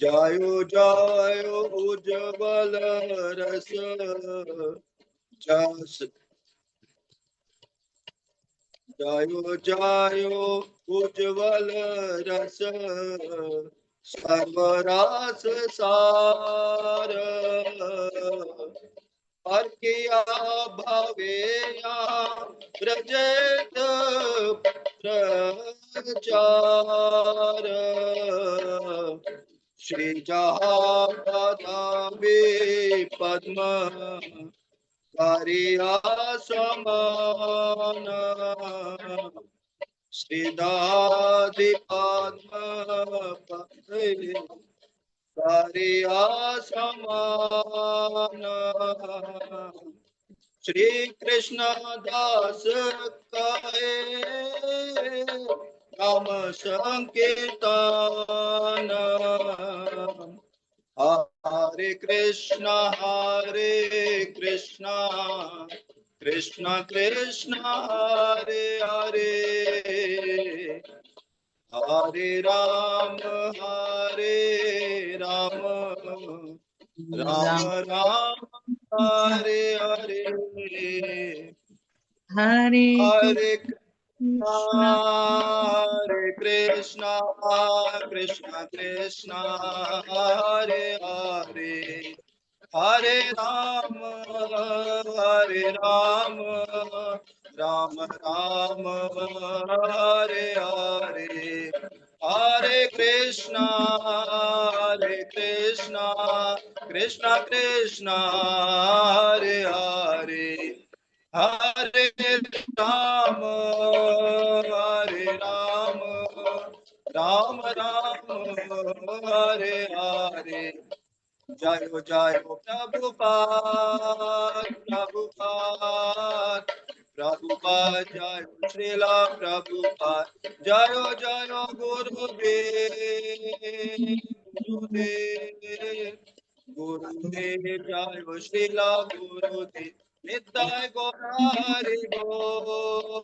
जायो जायो उज्ज्वल रस जस, जायो जायो उज्ज्वल रस सर्वरास सार, पर किया भवेया व्रजत प्रचार, श्री जहाँ पदाम्बे पद्म कारिया समान, श्रीदादि पद्म कारिया समान, श्री कृष्ण दास कहे नाम संकीर्तन, हरे कृष्णा कृष्णा कृष्णा हरे हरे, हरे राम राम राम हरे हरे, हरे हरे कृष्णा कृष्णा कृष्णा कृष्णा हरे हरे, हरे राम राम राम हरे हरे, हरे कृष्णा कृष्णा कृष्णा हरे हरे, हरे राम राम राम हरे हरे, जय प्रभुपाद जय श्रीला प्रभुपाद, जय गुरुदेव जय श्रीला गुरुदेव, निताय गौर हरि बोल,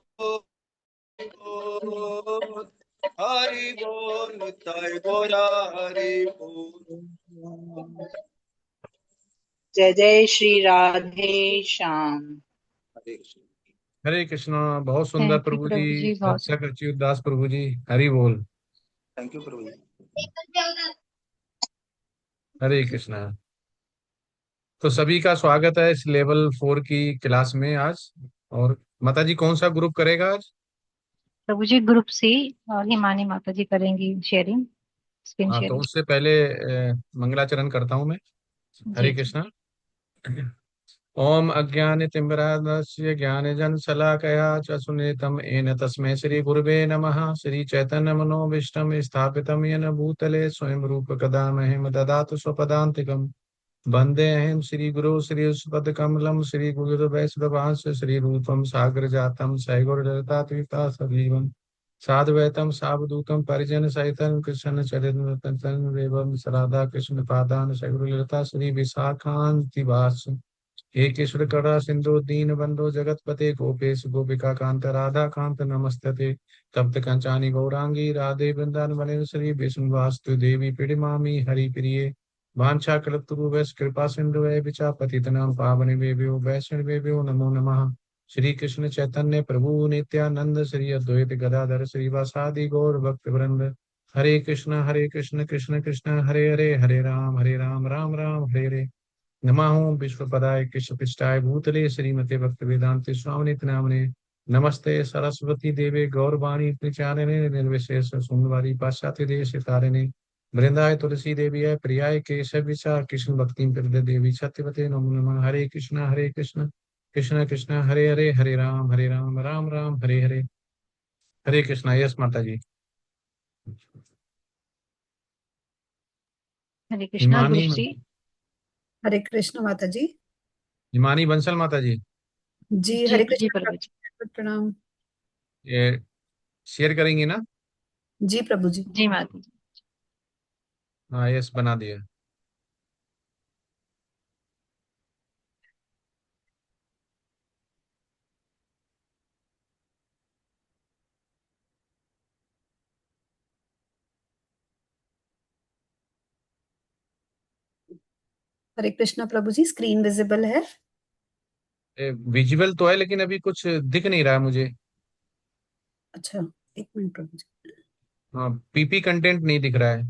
हरि बोल निताय गौर हरि बोल। जय जय श्री राधे श्याम। हरे कृष्णा। बहुत सुंदर प्रभु जी, अच्छा करची दास प्रभु जी, हरि बोल। थैंक यू प्रभु जी। हरे कृष्णा। तो सभी का स्वागत है इस लेवल 4 की क्लास में आज। और माता जी कौन सा ग्रुप करेगा आज? प्रभु जी ग्रुप सी और हिमानी माता जी करेंगी शेयरिंग, स्क्रीन हाँ, तो शेयरिंग। उससे पहले मंगलाचरण करता हूँ मैं। हरे कृष्णा। ओम अज्ञानतिमिरान्धस्य ज्ञानजनशलाकया चक्षुर्मीलितं येन तस्मै श्री गुरुवे नमः। श्री चैतन्य मनोभीष्टं स्थापितं येन भूतले स्वयं रूप कदा मह्यं ददातु स्वपदान्तिकम्। वन्देऽहं श्रीगुरो श्रीयुष्मद्कमलं श्रीगुरुवैष्णवांश श्रीरूपं सागरजातं सैगुरुललितात्रिता सजीवम् साधुवैतं सावधूतं परिजनसहितं कृष्णचरितं राधा कृष्ण पादान सैगुरुललिता श्री विशाखान्तिवास हे कृष्ण करुणा सिंधु दीन बंधु जगतपते गोपेश गोपिका कांत राधा कांत नमस्तते तप्त कंचानी गौरांगी राधे वृंदावन श्री विष्णुवास्तु देवी पिडिमामी हरि प्रिये वांछा कल्पतरुवैश्च कृपा सिंधु विचा पतितनां पावनेभ्यो वैष्णवेभ्यो नमो नमः। श्री कृष्ण चैतन्य प्रभु नित्यानंद श्री अद्वैत गदाधर श्रीवासादि गौर भक्त वृंद हरे कृष्ण कृष्ण कृष्ण हरे हरे, हरे राम राम राम हरे हरे। नमाहु विश्वपदाय कृष्णपृष्ठाय भूतले श्रीमते भक्त वेदांति स्वामिने नामने नमस्ते सरस्वती देवे गौरवाणी प्रचारिणे निर्विशेष शून्यवादी पाश्चात्य देश तारिणे वृंदाय तुलसी देवी है प्रियाय केशव विचा कृष्ण भक्ति प्रद देवी सत्यवते नमो नमः। हरे कृष्ण कृष्ण कृष्ण हरे हरे, हरे राम राम राम हरे हरे। हरे कृष्णा। यस माता जी। Hare Krishna group C. हरे कृष्ण माता जी। हिमानी बंसल माता जी। जी हरे कृष्ण प्रणाम। ये शेयर करेंगी ना? जी प्रभु जी। जी माता जी। हाँ यस, बना दिया। हरे कृष्णा प्रभु जी, स्क्रीन विजिबल है? विजुअल तो है लेकिन अभी कुछ दिख नहीं रहा है मुझे। अच्छा, एक मिनट प्रभु जी। हाँ, पीपी कंटेंट नहीं दिख रहा है।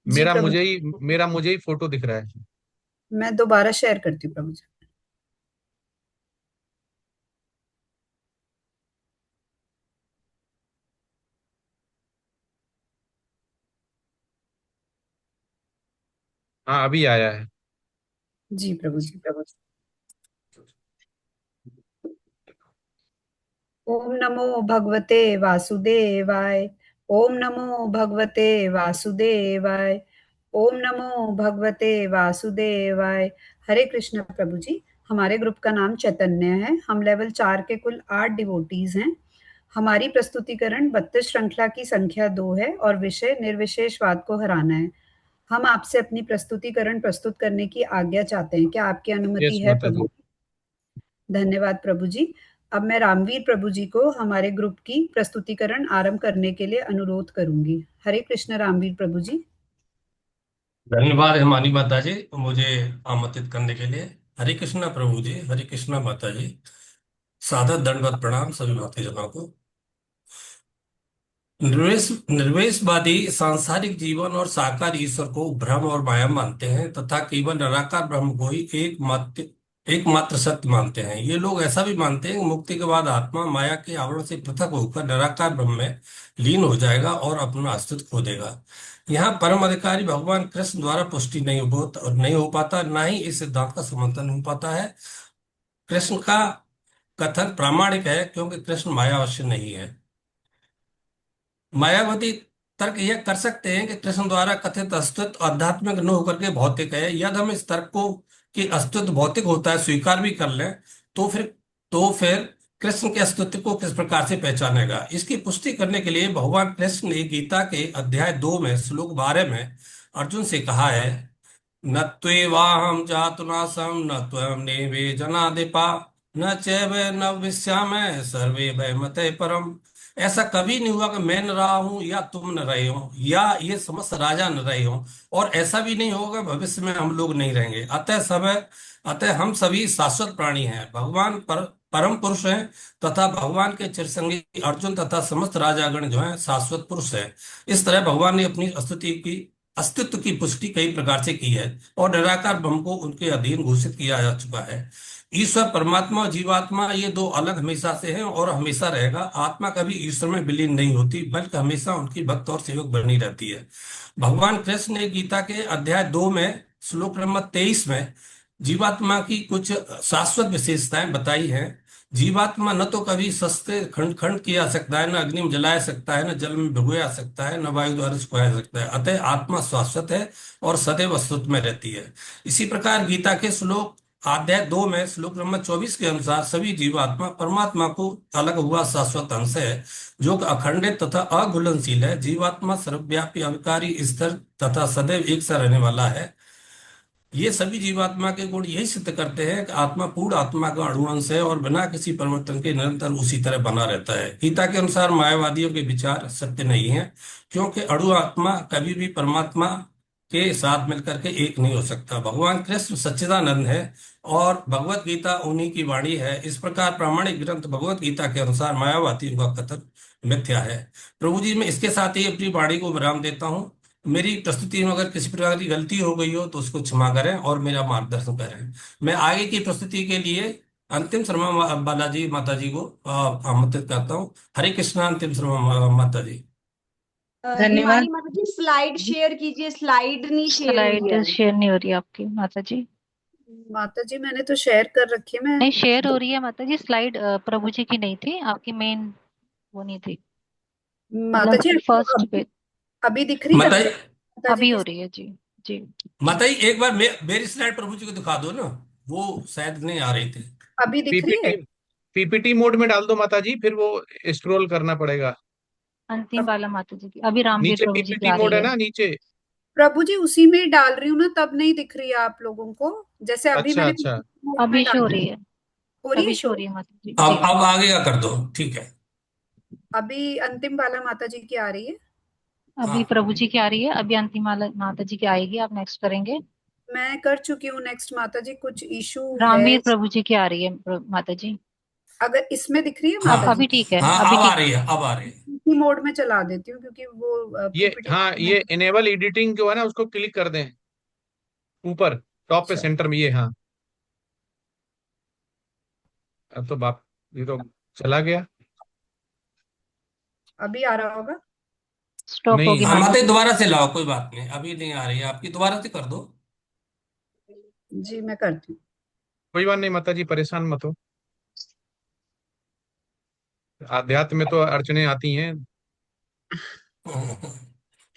जी प्रभु जी, मेरा मुझे ही फोटो दिख रहा है। मैं दोबारा शेयर करती हूँ प्रभु जी। हाँ, अभी आया है। जी प्रभु जी। ओम नमो भगवते वासुदेवाय। ओम नमो भगवते वासुदेवाय। ओम नमो भगवते वासुदेवाय। हरे कृष्ण प्रभु जी। हमारे ग्रुप का नाम चैतन्य है। हम लेवल 4 के कुल 8 डिवोटीज हैं। हमारी प्रस्तुतिकरण 32 श्रृंखला की संख्या 2 है और विषय निर्विशेषवाद को हराना है। हम आपसे अपनी प्रस्तुतिकरण प्रस्तुत करने की आज्ञा चाहते हैं। क्या आपकी अनुमति यस है माता जी। प्रभु? धन्यवाद प्रभु जी। अब मैं रामवीर प्रभु जी को हमारे ग्रुप की प्रस्तुतिकरण आरंभ करने के लिए अनुरोध करूंगी। हरे कृष्ण रामवीर प्रभु जी। धन्यवाद हिमानी माता जी मुझे आमंत्रित करने के लिए। हरे कृष्णा प्रभु जी, हरे कृष्णा माता जी। सादर दंडवत प्रणाम सभी भक्ति जनों को। निर्वेशवादी सांसारिक जीवन और साकार ईश्वर को भ्रम और माया मानते हैं तथा केवल निराकार ब्रह्म को ही एकमात्र सत्य मानते हैं। ये लोग ऐसा भी मानते हैं कि मुक्ति के बाद आत्मा माया के आवरण से पृथक होकर निराकार ब्रह्म में लीन हो जाएगा और अपना अस्तित्व खो देगा। यहाँ परम अधिकारी भगवान कृष्ण द्वारा पुष्टि नहीं हो पाता, ना ही इस सिद्धांत का समर्थन हो पाता है। कृष्ण का कथन प्रामाणिक है क्योंकि कृष्ण मायावश नहीं है। मायावती तर्क यह कर सकते हैं कि कृष्ण द्वारा कथित अस्तित्व आध्यात्मिक न होकर के भौतिक है। यदि हम इस तर्क को कि अस्तित्व भौतिक होता है स्वीकार भी कर लें तो फिर कृष्ण के अस्तित्व को किस प्रकार से पहचानेगा? इसकी पुष्टि करने के लिए भगवान कृष्ण ने गीता के अध्याय 2 में श्लोक 12 में अर्जुन से कहा है, न त्वेवाहं जातुनासं न त्वं नेवे जनाधिपा न चैव न विश्यामः सर्वे वयमतः परम। ऐसा कभी नहीं हुआ कि मैं न रहा हूं या तुम न रहे हो या ये समस्त राजा न रहे हो, और ऐसा भी नहीं होगा भविष्य में हम लोग नहीं रहेंगे। अतः हम सभी शाश्वत प्राणी हैं। भगवान परम पुरुष हैं तथा भगवान के चिरसंगी अर्जुन तथा समस्त राजागण जो हैं शाश्वत पुरुष हैं। इस तरह भगवान ने अपनी अस्तित्व की पुष्टि कई प्रकार से की है और निराकार ब्रह्म को उनके अधीन घोषित किया जा चुका है। ईश्वर परमात्मा और जीवात्मा ये दो अलग हमेशा से हैं और हमेशा रहेगा। आत्मा कभी ईश्वर में विलीन नहीं होती बल्कि हमेशा उनकी भक्त और सेवक बनी रहती है। भगवान कृष्ण ने गीता के अध्याय 2 में श्लोक नंबर 23 में जीवात्मा की कुछ शाश्वत विशेषताएं बताई हैं। जीवात्मा न तो कभी सस्ते खंड खंड किया सकता है, न अग्नि में जलाया सकता है, न जल में भिगोया सकता है, न वायु द्वारा सुखाया सकता है। अतः आत्मा शाश्वत है और सदैव अस्तित्व में रहती है। इसी प्रकार गीता के श्लोक अध्याय 2 में श्लोक नंबर 24 के अनुसार सभी जीवात्मा परमात्मा को अलग हुआ शाश्वत अंश है जो कि अखंडित तथा अघुलनशील है। जीवात्मा सर्वव्यापी अविकारी स्थिर तथा सदैव एक सा रहने वाला है। ये सभी जीवात्मा के गुण यही सिद्ध करते हैं कि आत्मा पूर्ण आत्मा का अणुअंश है और बिना किसी परिवर्तन के निरंतर उसी तरह बना रहता है। गीता के अनुसार मायावादियों के विचार सत्य नहीं है क्योंकि अणु आत्मा कभी भी परमात्मा के साथ मिलकर के एक नहीं हो सकता। भगवान कृष्ण सच्चिदानंद है और भगवत गीता उन्हीं की वाणी है। इस प्रकार प्रामाणिक ग्रंथ भगवत गीता के अनुसार मायावादियों का कथन मिथ्या है। प्रभु जी, मैं इसके साथ ही अपनी वाणी को विराम देता हूँ। मेरी प्रस्तुति में अगर किसी प्रकार की गलती हो गई हो तो उसको क्षमा करें और मेरा मार्गदर्शन करें। मैं आगे की प्रस्तुति के लिए अंतिम शर्मा बालाजी माता जी को आमंत्रित करता हूँ। हरे कृष्णा। अंतिम शर्मा माता जी। धन्यवाद। हिमानी माता जी स्लाइड शेयर कीजिए, स्लाइड नहीं शेयर हो रही स्लाइड है। शेयर नहीं हो रही है आपकी माता जी। माता जी मैंने तो शेयर कर रखी है। मैं नहीं शेयर हो रही है माता जी, स्लाइड प्रभु जी की नहीं थी, आपकी मेन वो नहीं थी। माता मतलब जी आपको फर्स्ट पे अभी दिख रही है माता जी, माता जी अभी की? हो रही है जी। जी माता जी एक बार मेरी स्लाइड प्रभु जी को दिखा दो ना, वो शायद नहीं आ रही थी। अभी दिख रही है? पीपीटी पीपीटी मोड में डाल दो माता जी, फिर वो स्क्रॉल करना पड़ेगा। अंतिम वाला माता जी की अभी रामवीर नीचे प्रभु जी की पीपीटी आ मोड रही है है। ना नीचे। प्रभु जी उसी में ही डाल रही हूँ ना, तब नहीं दिख रही है आप लोगों को? जैसे अभी अच्छा मैंने अच्छा। मोड में अभी शो हो डाल रही है, हो रही है अभी शो हो शो। रही है माता जी अब जी। अब आगे का कर दो, ठीक है। अभी अंतिम वाला माता जी की आ रही है। अभी हाँ प्रभु जी की आ रही है, अभी अंतिम वाला माता जी की आएगी, आप नेक्स्ट करेंगे। मैं कर चुकी हूँ। नेक्स्ट माता जी कुछ इशू है। रामवीर प्रभु जी की आ रही है माता जी। अगर इसमें दिख रही है हाँ माता जी, अभी ठीक है, हाँ, अभी अब आ ठीक रही है। है, अब आ रही है। पीपीटी मोड में चला देती हूँ क्योंकि वो ये पीपीटी। हाँ, ये इनेबल एडिटिंग जो है ना उसको क्लिक कर दें ऊपर टॉप पे अच्छा, सेंटर में, ये हाँ। अब तो बाप, ये तो चला गया। अभी आ रहा होगा। स्टॉप नहीं, होगी हाँ माता माता जी, जी। दोबारा से लाओ, कोई बात नहीं, अभी नहीं आ रही है आपकी, दोबारा से कर दो। जी मैं करती हूँ। कोई बात नहीं माता जी, परेशान मत हो। आध्यात्म में तो अड़चने आती हैं।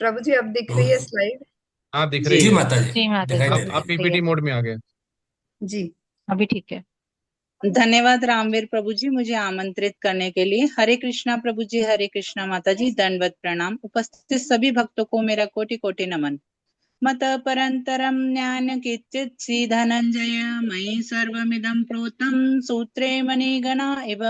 प्रभु जी अब दिख रही है स्लाइड। हाँ दिख जी रही है। माता जी, जी माता दिखाई जी, दे अब रही दिख अब है। रही है। पीपीटी मोड में आ गए। जी अभी ठीक है। धन्यवाद रामवीर प्रभु जी, मुझे आमंत्रित करने के लिए। हरे कृष्णा प्रभु जी, हरे कृष्णा माता जी, दंडवत प्रणाम। उपस्थित सभी भक्तों को मेरा कोटि कोटि नमन। मत परंतरम ज्ञान किंचित् धनंजय मयि सर्वमिदं प्रोतं सूत्रे मणिगणा इव।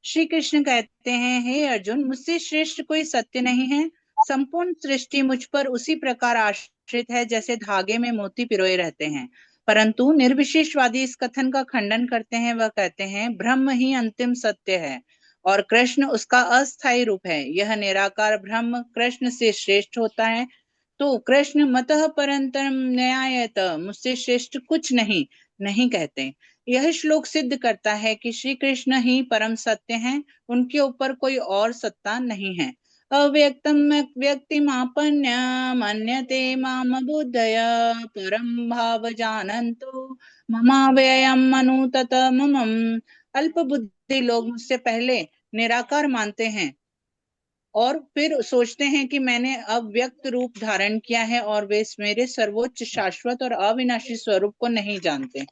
श्री कृष्ण कहते हैं, हे अर्जुन, मुझसे श्रेष्ठ कोई सत्य नहीं है। संपूर्ण सृष्टि मुझ पर उसी प्रकार आश्रित है जैसे धागे में मोती पिरोए रहते हैं। परंतु निर्विशेषवादी इस कथन का खंडन करते हैं। वह कहते हैं ब्रह्म ही अंतिम सत्य है और कृष्ण उसका अस्थायी रूप है। यह निराकार ब्रह्म कृष्ण से श्रेष्ठ होता है। तो कृष्ण मतः परंतरम न्यायत, मुझसे श्रेष्ठ कुछ नहीं नहीं कहते। यह श्लोक सिद्ध करता है कि श्री कृष्ण ही परम सत्य हैं, उनके ऊपर कोई और सत्ता नहीं है। अव्यक्तम व्यक्तिमापन्य मन्यते माम बुद्धय परम भाव जानन्तो ममाव्ययम अनुतत ममम। अल्प बुद्धि लोग मुझसे पहले निराकार मानते हैं और फिर सोचते हैं कि मैंने अव्यक्त रूप धारण किया है और वे मेरे सर्वोच्च शाश्वत और अविनाशी स्वरूप को नहीं जानते।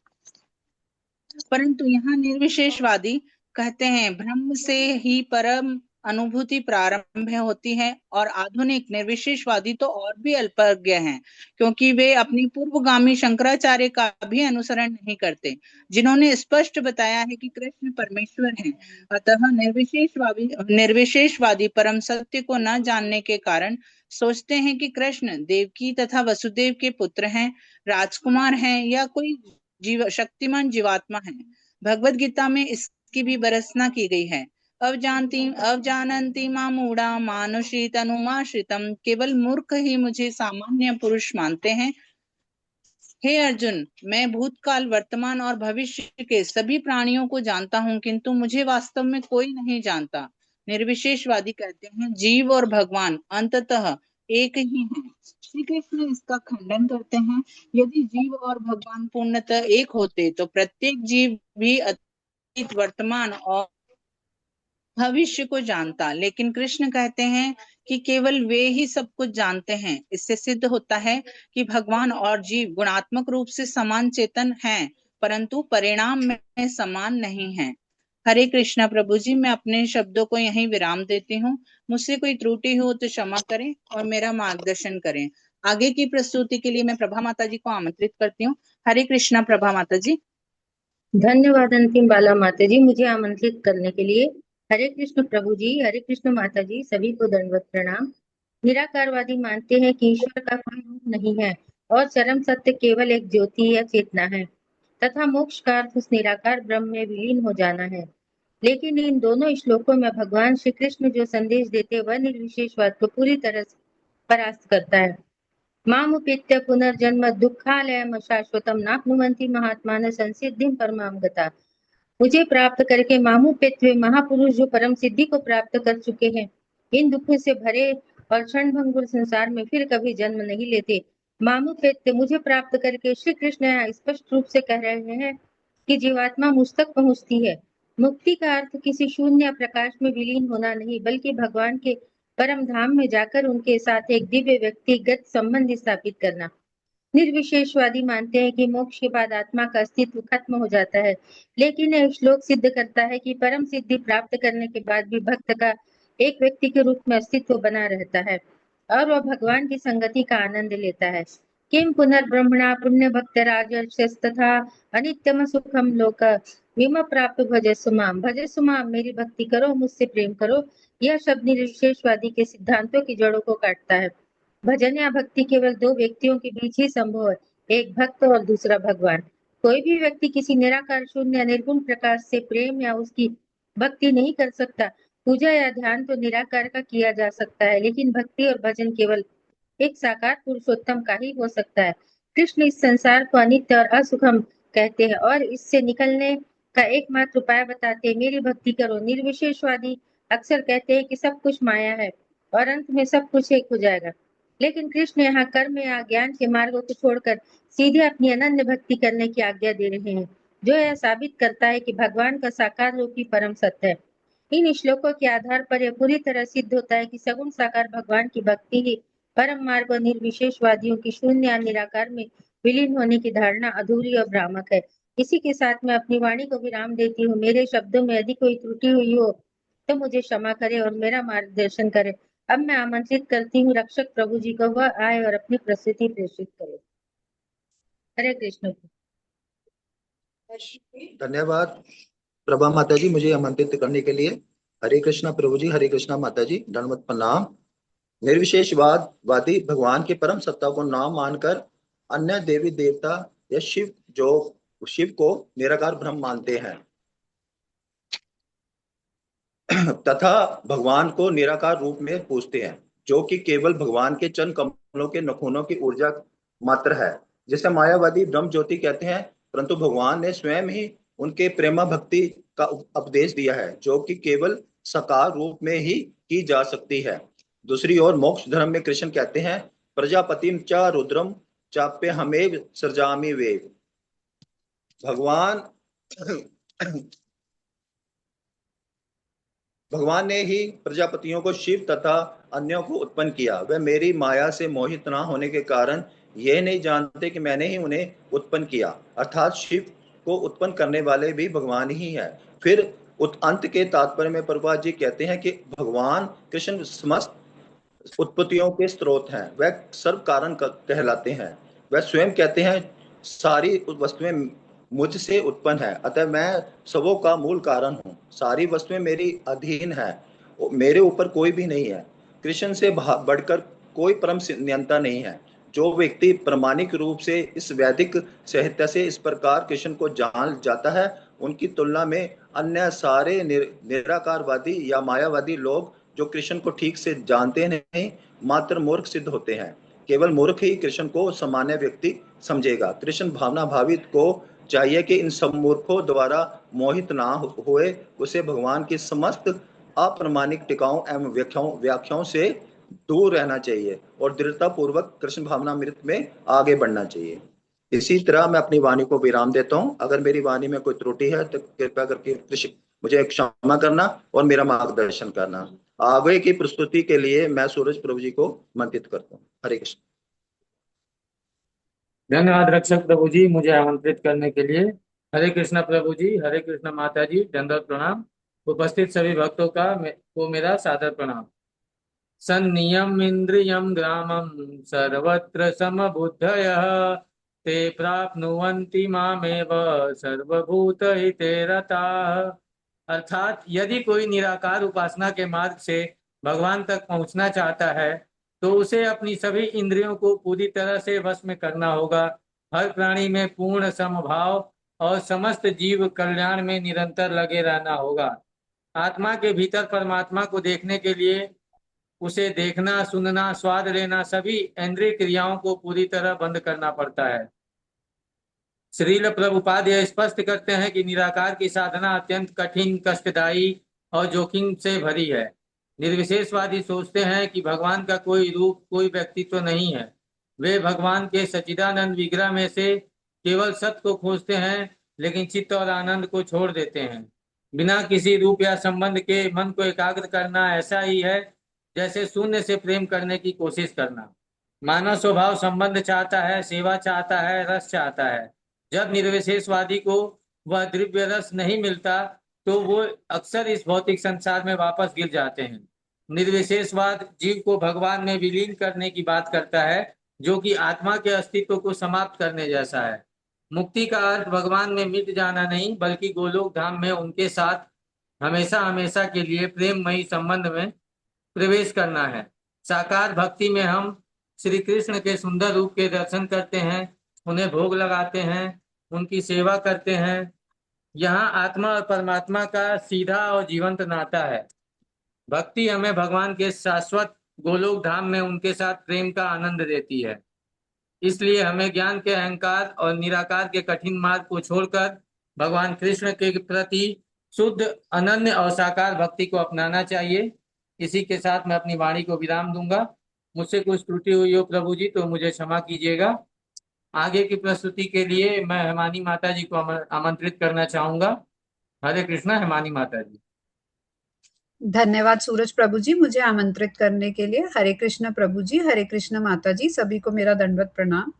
परंतु यहाँ निर्विशेषवादी कहते हैं ब्रह्म से ही परम अनुभूति प्रारंभ होती है और आधुनिक निर्विशेषवादी तो और भी अल्पज्ञ हैं, क्योंकि वे अपनी पूर्वगामी शंकराचार्य का भी अनुसरण नहीं करते, जिन्होंने स्पष्ट बताया है कि कृष्ण परमेश्वर हैं। अतः निर्विशेषवादी परम सत्य को न जानने के कारण सोचते हैं कि कृष्ण देवकी तथा वसुदेव के पुत्र हैं, राजकुमार हैं या कोई शक्तिमान जीवात्मा है। भगवत गीता में इसकी भी भर्त्सना की गई है। अवजानन्ति मामूढ़ा मानुषी तनुमाश्रितम। केवल मूर्ख ही मुझे सामान्य पुरुष मानते हैं। हे अर्जुन, मैं भूतकाल, वर्तमान और भविष्य के सभी प्राणियों को जानता हूँ, किंतु मुझे वास्तव में कोई नहीं जानता। निर्विशेषवादी कहते हैं जीव और भगवान अंततः एक ही हैं। श्री कृष्ण इसका खंडन करते हैं। यदि जीव और भगवान पूर्णतः एक होते तो प्रत्येक जीव भी अतीत, वर्तमान और भविष्य को जानता, लेकिन कृष्ण कहते हैं कि केवल वे ही सब कुछ जानते हैं। इससे सिद्ध होता है कि भगवान और जीव गुणात्मक रूप से समान चेतन हैं, परंतु परिणाम में समान नहीं हैं। हरे कृष्णा प्रभु जी, मैं अपने शब्दों को यहीं विराम देती हूँ। मुझसे कोई त्रुटि हो तो क्षमा करें और मेरा मार्गदर्शन करें। आगे की प्रस्तुति के लिए मैं प्रभा माता जी को आमंत्रित करती हूँ। हरे कृष्णा प्रभा माता जी। धन्यवाद अंतिम बाला माता जी, मुझे आमंत्रित करने के लिए। हरे कृष्ण प्रभु जी, हरे कृष्ण माता जी, सभी को दंडवत प्रणाम। निराकारवादी मानते हैं कि ईश्वर का कोई रूप नहीं है और चरम सत्य केवल एक ज्योति या चेतना है तथा मोक्ष का अर्थ उस निराकार ब्रह्म में विलीन हो जाना है। लेकिन इन दोनों श्लोकों में भगवान श्री कृष्ण जो संदेश देते वह निर्विशेषवाद को पूरी तरह से परास्त करता है। मामुपेत्य पुनर्जन्म दुःखालयम शाश्वतम नाप्नुवन्ति महात्मानः संसिद्धिं परमां गता। मुझे प्राप्त करके मामुपेत्य महापुरुष जो परम सिद्धि को प्राप्त कर चुके हैं, इन दुखों से भरे और क्षणभंगुर संसार में फिर कभी जन्म नहीं लेते। मामुपेत्य मुझे प्राप्त करके श्री कृष्ण यहाँ स्पष्ट रूप से कह रहे हैं कि जीवात्मा मुझ तक पहुँचती है। मुक्ति का अर्थ किसी शून्य प्रकाश में विलीन होना नहीं, बल्कि भगवान के परम धाम में जाकर उनके साथ एक दिव्य व्यक्तिगत संबंध स्थापित करना। निर्विशेषवादी मानते हैं कि मोक्ष के बाद आत्मा का अस्तित्व खत्म हो जाता है, लेकिन यह श्लोक सिद्ध करता है कि परम सिद्धि प्राप्त करने के बाद भी भक्त का एक व्यक्ति के रूप में अस्तित्व बना रहता है और वह भगवान की संगति का आनंद लेता है। किम पुनर्ब्रह्मणा पुण्य भक्त राजर्षस्तथा अनित्यम सुखम लोक विम प्राप्त भजस्व माम। भजस्व माम, मेरी भक्ति करो, मुझसे प्रेम करो। यह शब्द निर्विशेषवादी के सिद्धांतों की जड़ों को काटता है। भजन या भक्ति केवल दो व्यक्तियों के बीच ही संभव है, एक भक्त और दूसरा भगवान। कोई भी व्यक्ति किसी निराकार शून्य निर्गुण प्रकाश से प्रेम या उसकी भक्ति नहीं कर सकता। पूजा या ध्यान तो निराकार का किया जा सकता है, लेकिन भक्ति और भजन केवल एक साकार पुरुषोत्तम का ही हो सकता है। कृष्ण इस संसार को अनित्य और असुखम कहते हैं और इससे निकलने का एकमात्र उपाय बताते हैं, मेरी भक्ति करो। निर्विशेषवादी अक्सर कहते हैं कि सब कुछ माया है और अंत में सब कुछ एक हो जाएगा, लेकिन कृष्ण यहाँ कर्म या ज्ञान के मार्गों को छोड़कर सीधे अपनी अनन्य भक्ति करने की आज्ञा दे रहे हैं, जो यह साबित करता है कि भगवान का साकार रूप ही परम सत्य है। इन श्लोकों के आधार पर यह पूरी तरह सिद्ध होता है कि सगुण साकार भगवान की भक्ति ही परम मार्ग और निर्विशेषवादियों की शून्य या निराकार में विलीन होने की धारणा अधूरी और भ्रामक है। इसी के साथ मैं अपनी वाणी को विराम देती हूँ। मेरे शब्दों में यदि कोई त्रुटि हुई हो तो मुझे क्षमा करे और मेरा मार्गदर्शन करे। अब मैं आमंत्रित करती हूँ रक्षक प्रभु जी को, वह आए और अपनी प्रस्तुति प्रेषित करे। हरे कृष्ण। धन्यवाद प्रभा माता जी, मुझे आमंत्रित करने के लिए। हरे कृष्णा प्रभु जी, हरे कृष्णा माता जी, दंडवत प्रणाम। निर्विशेषवादी भगवान के परम सत्ता को नाम मानकर अन्य देवी देवता या शिव को निराकार ब्रह्म मानते हैं तथा भगवान को निराकार रूप में पूजते हैं, जो कि केवल भगवान के चरण कमलों के नखूनों की ऊर्जा मात्र है, जिसे मायावादी ब्रह्म ज्योति कहते हैं। परंतु भगवान ने स्वयं ही उनके प्रेमा भक्ति का उपदेश दिया है, जो कि केवल साकार रूप में ही की जा सकती है। दूसरी ओर मोक्ष धर्म में कृष्ण कहते हैं, प्रजापतिम च रुद्रम चाप्य हमेव सृजामि वेव। भगवान ने ही प्रजापतियों को शिव तथा अन्यों को उत्पन्न किया। वे मेरी माया से मोहित न होने के कारण यह नहीं जानते कि मैंने ही उन्हें उत्पन्न किया, अर्थात शिव को उत्पन्न करने वाले भी भगवान ही है। फिर अंत के तात्पर्य में प्रभुपाद जी कहते हैं कि भगवान कृष्ण समस्त उत्पत्तियों के स्रोत हैं, वह सर्व कारण कहलाते हैं। वह स्वयं कहते हैं, सारी वस्तुएं मुझसे उत्पन्न है, अतः मैं सबों का मूल कारण हूँ। सारी वस्तुएं मेरी अधीन है, मेरे ऊपर कोई भी नहीं है। कृष्ण से बढ़कर कोई परम नियंता नहीं है। जो व्यक्ति प्रामाणिक रूप से इस वैदिक साहित्य से इस प्रकार कृष्ण को जान जाता है, उनकी तुलना में अन्य सारे निराकारवादी या मायावादी लोग जो कृष्ण को ठीक से जानते नहीं, मात्र मूर्ख सिद्ध होते हैं। केवल मूर्ख ही कृष्ण को सामान्य व्यक्ति समझेगा। कृष्ण भावना भावित को चाहिए कि इन सब मूर्खों द्वारा मोहित ना हुए उसे भगवान की समस्त अप्रामाणिक टिकाओं एवं व्याख्याओं से दूर रहना चाहिए और दृढ़ता पूर्वक कृष्ण भावनामृत में आगे बढ़ना चाहिए। इसी तरह मैं अपनी वाणी को विराम देता हूँ। अगर मेरी वाणी में कोई त्रुटि है तो कृपया करके मुझे क्षमा करना और मेरा मार्गदर्शन करना। आगे की प्रस्तुति के लिए मैं सूरज प्रभु जी को आमंत्रित करता हूँ। हरे कृष्ण। धन्यवाद रक्षक प्रभु जी, मुझे आमंत्रित करने के लिए। हरे कृष्णा प्रभु जी, हरे कृष्णा माता जी, दंडवत प्रणाम। उपस्थित सभी भक्तों को मेरा सादर प्रणाम। सन्नियम इंद्रियम ग्रामम सर्वत्र समबुद्धयः ते प्राप्नुवन्ति मामेव सर्वभूत हिते रताः। अर्थात यदि कोई निराकार उपासना के मार्ग से भगवान तक पहुंचना चाहता है तो उसे अपनी सभी इंद्रियों को पूरी तरह से वश में करना होगा। हर प्राणी में पूर्ण समभाव और समस्त जीव कल्याण में निरंतर लगे रहना होगा। आत्मा के भीतर परमात्मा को देखने के लिए उसे देखना, सुनना, स्वाद लेना, सभी इंद्रिय क्रियाओं को पूरी तरह बंद करना पड़ता है। श्रील प्रभुपाद यह स्पष्ट करते हैं कि निराकार की साधना अत्यंत कठिन, कष्टदायी और जोखिम से भरी है। निर्विशेषवादी सोचते हैं कि भगवान का कोई रूप, कोई व्यक्तित्व नहीं है। वे भगवान के सच्चिदानंद विग्रह में से केवल सत्य को खोजते हैं, लेकिन चित्त और आनंद को छोड़ देते हैं। बिना किसी रूप या संबंध के मन को एकाग्र करना ऐसा ही है जैसे शून्य से प्रेम करने की कोशिश करना। मानव स्वभाव संबंध चाहता है, सेवा चाहता है, रस चाहता है। जब निर्विशेषवादी को वह दिव्य रस नहीं मिलता तो वो अक्सर इस भौतिक संसार में वापस गिर जाते हैं। निर्विशेषवाद जीव को भगवान में विलीन करने की बात करता है, जो कि आत्मा के अस्तित्व को समाप्त करने जैसा है। मुक्ति का अर्थ भगवान में मिट जाना नहीं, बल्कि गोलोक धाम में उनके साथ हमेशा हमेशा के लिए प्रेममयी संबंध में प्रवेश करना है। साकार भक्ति में हम श्री कृष्ण के सुंदर रूप के दर्शन करते हैं उन्हें भोग लगाते हैं, उनकी सेवा करते हैं। यहाँ आत्मा और परमात्मा का सीधा और जीवंत नाता है। भक्ति हमें भगवान के शाश्वत गोलोक धाम में उनके साथ प्रेम का आनंद देती है। इसलिए हमें ज्ञान के अहंकार और निराकार के कठिन मार्ग को छोड़कर भगवान कृष्ण के प्रति शुद्ध, अनन्य और साकार भक्ति को अपनाना चाहिए। इसी के साथ मैं अपनी वाणी को विराम दूंगा। मुझसे कुछ त्रुटि हुई हो प्रभु जी तो मुझे क्षमा कीजिएगा। आगे की प्रस्तुति के लिए मैं हेमानी माता जी को आमंत्रित करना चाहूंगा। हरे कृष्णा। हेमानी माता जी। धन्यवाद सूरज प्रभु जी मुझे आमंत्रित करने के लिए। हरे कृष्ण प्रभु जी, हरे कृष्ण माता जी, सभी को मेरा दंडवत प्रणाम।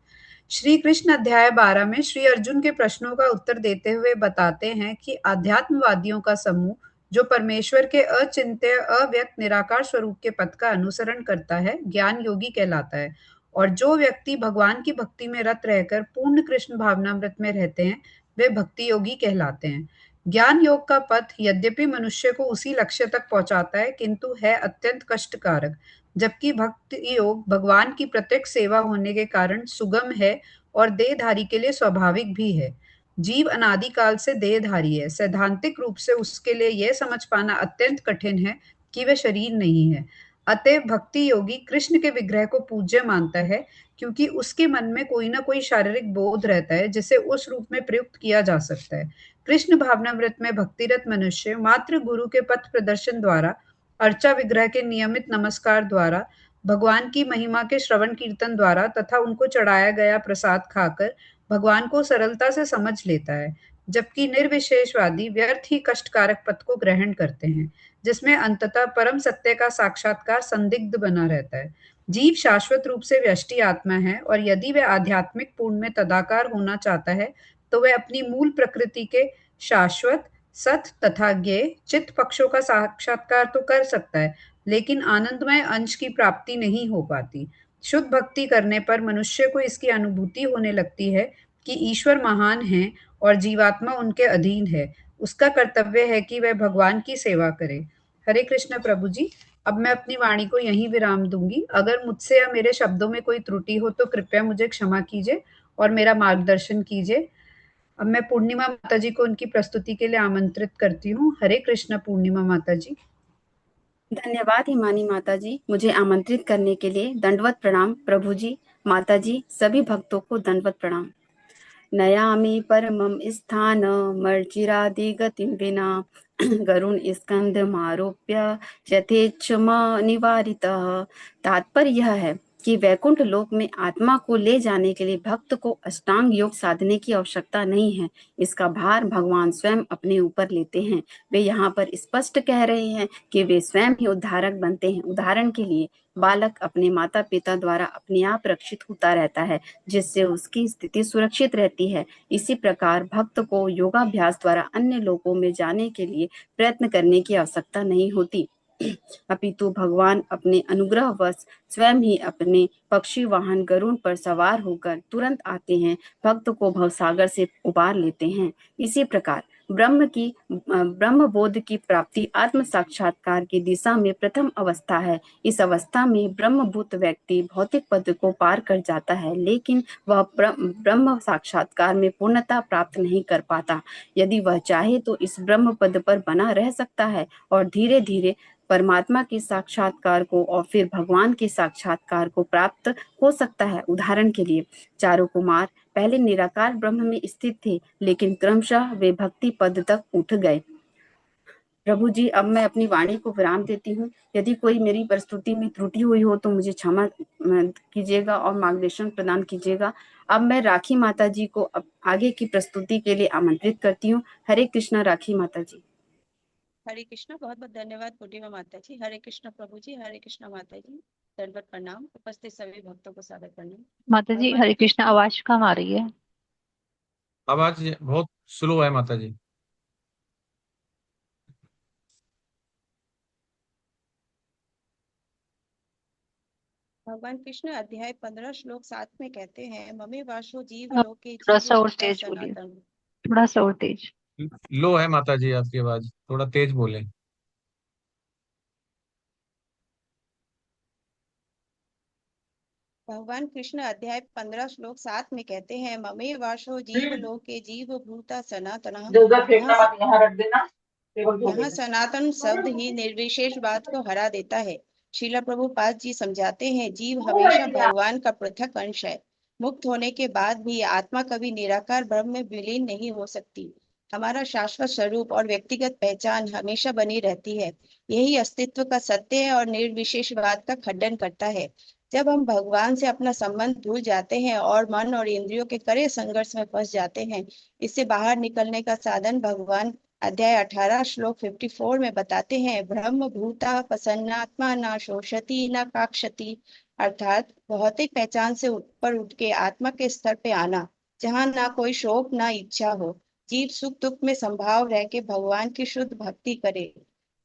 श्री कृष्ण अध्याय 12 में श्री अर्जुन के प्रश्नों का उत्तर देते हुए बताते हैं कि आध्यात्मवादियों का समूह जो परमेश्वर के अचिंत्य, अव्यक्त, निराकार स्वरूप के पथ का अनुसरण करता है, ज्ञान योगी कहलाता है। और जो व्यक्ति भगवान की भक्ति में रत रहकर पूर्ण कृष्ण भावनामृत में रहते हैं, वे भक्ति योगी कहलाते हैं। ज्ञान योग का पथ यद्यपि मनुष्य को उसी लक्ष्य तक पहुंचाता है, किंतु है अत्यंत कष्टकारक, जबकि भक्ति योग भगवान की प्रत्यक्ष सेवा होने के कारण सुगम है और देहधारी के लिए स्वाभाविक भी है। जीव अनादिकाल से देहधारी है। सैद्धांतिक रूप से उसके लिए यह समझ पाना अत्यंत कठिन है कि वह शरीर नहीं है। अतएव भक्ति योगी कृष्ण के विग्रह को पूज्य मानता है, क्योंकि उसके मन में कोई ना कोई शारीरिक बोध रहता है जिसे उस रूप में प्रयुक्त किया जा सकता है। कृष्ण भावनामृत में भक्तिरत मनुष्य मात्र गुरु के पथ प्रदर्शन द्वारा, अर्चा विग्रह के नियमित नमस्कार द्वारा, भगवान की महिमा के श्रवण कीर्तन द्वारा तथा उनको चढ़ाया गया प्रसाद खाकर भगवान को सरलता से समझ लेता है, जबकि निर्विशेषवादी व्यर्थ ही कष्टकारक पथ को ग्रहण करते हैं, जिसमें अंततः परम सत्य का साक्षात्कार संदिग्ध बना रहता है। जीव शाश्वत रूप से व्यष्टि आत्मा है और यदि वह आध्यात्मिक पूर्ण में तदाकार होना चाहता है तो वह अपनी मूल प्रकृति के शाश्वत, सत तथा ज्ञेय चित्त पक्षों का साक्षात्कार तो कर सकता है, लेकिन आनंदमय अंश की प्राप्ति नहीं हो पाती। शुद्ध भक्ति करने पर मनुष्य को इसकी अनुभूति होने लगती है कि ईश्वर महान है और जीवात्मा उनके अधीन है। उसका कर्तव्य है कि वह भगवान की सेवा करे। हरे कृष्ण प्रभु जी, अब मैं अपनी वाणी को यहीं विराम दूंगी। अगर मुझसे या मेरे शब्दों में कोई त्रुटि हो तो कृपया मुझे क्षमा कीजिए और मेरा मार्गदर्शन कीजिए। अब मैं पूर्णिमा माता जी को उनकी प्रस्तुति के लिए आमंत्रित करती हूँ। हरे कृष्ण पूर्णिमा माता जी। धन्यवाद हिमानी माता जी, मुझे आमंत्रित करने के लिए दंडवत प्रणाम प्रभु जी, माता जी, सभी भक्तों को दंडवत प्रणाम। नयामि परमं स्थान मर्चिरादि गतिं विना गरुण स्कंद मारोप्य यथेच्छम निवारितः। तात्पर्य यह है कि वैकुंठ लोक में आत्मा को ले जाने के लिए भक्त को अष्टांग योग साधने की आवश्यकता नहीं है। इसका भार भगवान स्वयं अपने ऊपर लेते हैं। वे यहाँ पर स्पष्ट कह रहे हैं कि वे स्वयं ही उद्धारक बनते हैं। उदाहरण के लिए बालक अपने माता पिता द्वारा अपने आप रक्षित होता रहता है, जिससे उसकी स्थिति सुरक्षित रहती है। इसी प्रकार भक्त को योगाभ्यास द्वारा अन्य लोकों में जाने के लिए प्रयत्न करने की आवश्यकता नहीं होती, अपितु भगवान अपने अनुग्रहवश स्वयं ही अपने पक्षी वाहन गरुड़ पर सवार होकर तुरंत आते हैं, भक्त को भवसागर से उबार लेते हैं। इसी प्रकार ब्रह्म बोध की प्राप्ति आत्म साक्षात्कार की दिशा में प्रथम अवस्था है। इस अवस्था में ब्रह्मभूत व्यक्ति भौतिक पद को पार कर जाता है, लेकिन वह ब्रह्म साक्षात्कार में पूर्णता प्राप्त नहीं कर पाता। यदि वह चाहे तो इस ब्रह्म पद पर बना रह सकता है और धीरे धीरे परमात्मा के साक्षात्कार को और फिर भगवान के साक्षात्कार को प्राप्त हो सकता है। उदाहरण के लिए चारों कुमार पहले निराकार ब्रह्म में स्थित थे, लेकिन क्रमशः वे भक्ति पद तक उठ गए। प्रभु जी, अब मैं अपनी वाणी को विराम देती हूँ। यदि कोई मेरी प्रस्तुति में त्रुटि हुई हो तो मुझे क्षमा कीजिएगा और मार्गदर्शन प्रदान कीजिएगा। अब मैं राखी माता जी को आगे की प्रस्तुति के लिए आमंत्रित करती हूँ। हरे कृष्णा राखी माता जी। हरे कृष्णा। बहुत बहुत धन्यवाद पूर्णिमा माता जी। हरे कृष्णा प्रभु जी, हरे कृष्णा माता जी, दंडवत प्रणाम। उपस्थित सभी भक्तों को सादर प्रणाम। माता जी हरे कृष्णा। आवाज कम आ रही है। आवाज बहुत स्लो है माता जी। भगवान कृष्ण अध्याय 15 श्लोक 7 में कहते हैं, ममे वाशो जीव लोके थोड़ा सा और जीवेश्वरः तेज बोलिए, सनातन। थोड़ा सा और तेज। लो है माता जी आपकी आवाज, थोड़ा तेज बोले। भगवान कृष्ण अध्याय 15 श्लोक 7 में कहते हैं, ममे वाशो जीव लोके जीव भूता सनातनः। यहाँ सनातन शब्द ही निर्विशेष बात को हरा देता है। श्रील प्रभुपाद जी समझाते हैं, जीव हमेशा भगवान का पृथक अंश है। मुक्त होने के बाद भी आत्मा कभी निराकार ब्रह्म में विलीन नहीं हो सकती। हमारा शाश्वत स्वरूप और व्यक्तिगत पहचान हमेशा बनी रहती है। यही अस्तित्व का सत्य है और निर्विशेषवाद का खंडन करता है। जब हम भगवान से अपना संबंध भूल जाते हैं और मन और इंद्रियों के कड़े संघर्ष में फंस जाते हैं, इससे बाहर निकलने का साधन भगवान अध्याय 18 श्लोक 54 में बताते हैं, ब्रह्म भूता प्रसन्नात्मा न शोषति न काक्षति। अर्थात भौतिक पहचान से ऊपर उठ के आत्मा के स्तर पे आना, जहाँ ना कोई शोक ना इच्छा हो। जीव सुख दुख में संभाव रह के भगवान की शुद्ध भक्ति करे।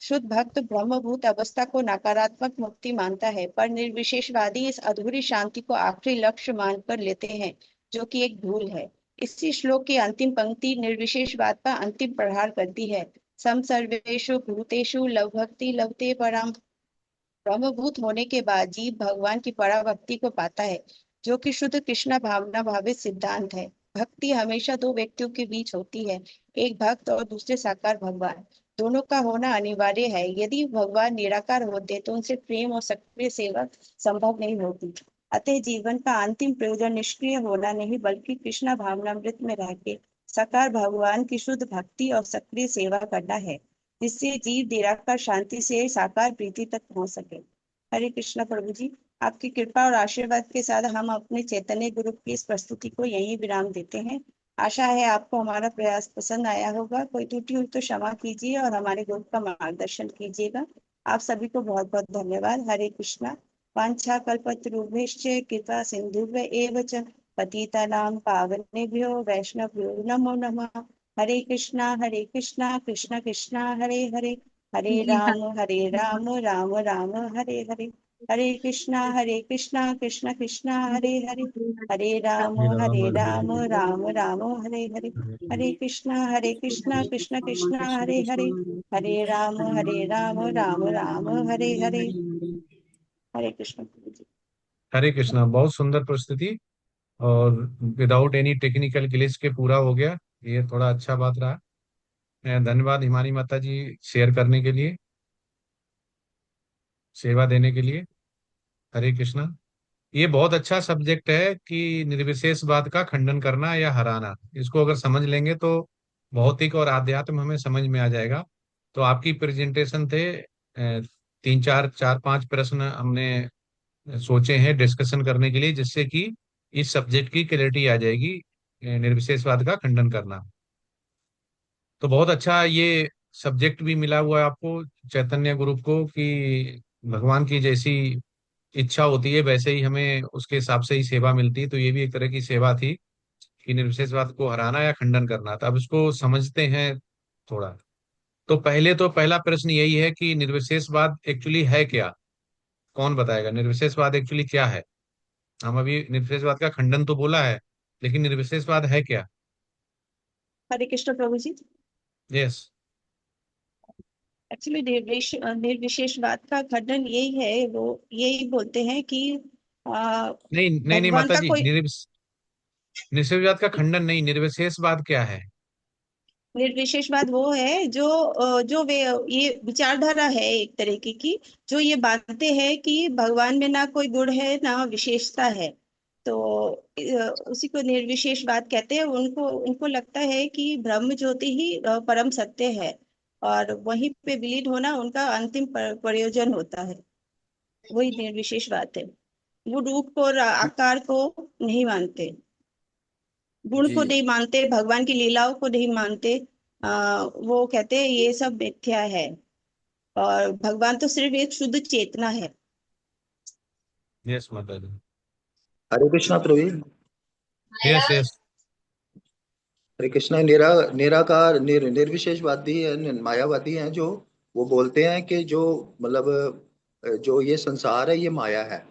शुद्ध भक्त ब्रह्मभूत अवस्था को नकारात्मक मुक्ति मानता है, पर निर्विशेषवादी इस अधूरी शांति को आखिरी लक्ष्य मानकर लेते हैं, जो कि एक भूल है। इसी श्लोक की अंतिम पंक्ति निर्विशेषवाद का अंतिम प्रहार करती है। सम सर्वेषु भूतेषु लव भक्ति लवते पराम। ब्रह्मभूत होने के बाद जीव भगवान की पराभक्ति को पाता है, जो कि शुद्ध कृष्ण भावना भावित सिद्धांत है। भक्ति हमेशा दो व्यक्तियों के बीच होती है, एक भक्त और दूसरे साकार भगवान। दोनों का होना अनिवार्य है। यदि भगवान निराकार होते तो उनसे प्रेम और सक्रिय सेवा संभव नहीं होती। अतः जीवन का अंतिम प्रयोजन निष्क्रिय होना नहीं, बल्कि कृष्ण भावनामृत में रह के साकार भगवान की शुद्ध भक्ति और सक्रिय सेवा करना है, जिससे जीव निराकार शांति से साकार प्रीति तक पहुंच सके। हरे कृष्ण प्रभु जी, आपकी कृपा और आशीर्वाद के साथ हम अपने चैतन्य गुरु की इस प्रस्तुति को यहीं विराम देते हैं। आशा है आपको हमारा प्रयास पसंद आया होगा। कोई त्रुटि हुई तो क्षमा कीजिए और हमारे गुरु का मार्गदर्शन कीजिएगा। आप सभी को बहुत बहुत धन्यवाद। हरे कृष्णा। वांछा कल्पतरुभ्यश्च कृपा सिंधुभ्य एव च पतितानां पावनेभ्यो वैष्णवभ्यो नमो नमः। हरे कृष्णा कृष्ण कृष्णा हरे हरे, हरे राम राम राम हरे हरे, हरे कृष्णा कृष्ण कृष्ण हरे हरे, हरे राम राम राम हरे हरे, हरे कृष्णा कृष्ण कृष्ण हरे हरे, हरे राम राम राम हरे हरे। हरे कृष्ण प्रभु जी। हरे कृष्णा। बहुत सुंदर प्रस्तुति और विदाउट एनी टेक्निकल ग्लिच के पूरा हो गया। ये थोड़ा अच्छा बात रहा। धन्यवाद हिमानी माता जी शेयर करने के लिए, सेवा देने के लिए। हरे कृष्णा। ये बहुत अच्छा सब्जेक्ट है कि निर्विशेषवाद का खंडन करना या हराना। इसको अगर समझ लेंगे तो भौतिक और आध्यात्म हमें समझ में आ जाएगा। तो आपकी प्रेजेंटेशन थे, चार पांच प्रश्न हमने सोचे हैं डिस्कशन करने के लिए, जिससे कि इस सब्जेक्ट की क्लैरिटी आ जाएगी, निर्विशेषवाद का खंडन करना। तो बहुत अच्छा ये सब्जेक्ट भी मिला हुआ है आपको चैतन्य ग्रुप को, कि भगवान की जैसी इच्छा होती है वैसे ही हमें उसके हिसाब से ही सेवा मिलती है। तो ये भी एक तरह की सेवा थी कि निर्विशेषवाद को हराना या खंडन करना। तो अब इसको समझते हैं थोड़ा। तो पहला प्रश्न यही है कि निर्विशेषवाद एक्चुअली है क्या? कौन बताएगा निर्विशेषवाद एक्चुअली क्या है? हम अभी निर्विशेषवाद का खंडन तो बोला है, लेकिन निर्विशेषवाद है क्या? हरे कृष्ण प्रभु जी। यस। एक्चुअली निर्विशेषवाद का खंडन यही है, वो यही बोलते हैं कि नहीं भगवान माता का जी, कोई निर्विशेषवाद का खंडन नहीं, निर्विशेषवाद क्या है? निर्विशेषवाद वो है जो जो वे ये विचारधारा है एक तरीके की, जो ये मानते हैं कि भगवान में ना कोई गुण है ना विशेषता है। तो उसी को निर्विशेषवाद कहते हैं। उनको उनको लगता है कि ब्रह्म ज्योति ही परम सत्य है और वहीं पे विलीन होना उनका अंतिम प्रयोजन होता है। वही निर्विशेषवाद है। वो रूप को और आकार को नहीं मानते, गुण जी को नहीं मानते, भगवान की लीलाओं को नहीं मानते। वो कहते हैं ये सब मिथ्या है और भगवान तो सिर्फ एक शुद्ध चेतना है। यस माता जी। हरे कृष्णा प्रभु। Yes yes. हरे कृष्णा। निराकार निर्विशेषवादी है, मायावादी हैं, जो वो बोलते हैं कि जो मतलब जो ये संसार है ये माया है।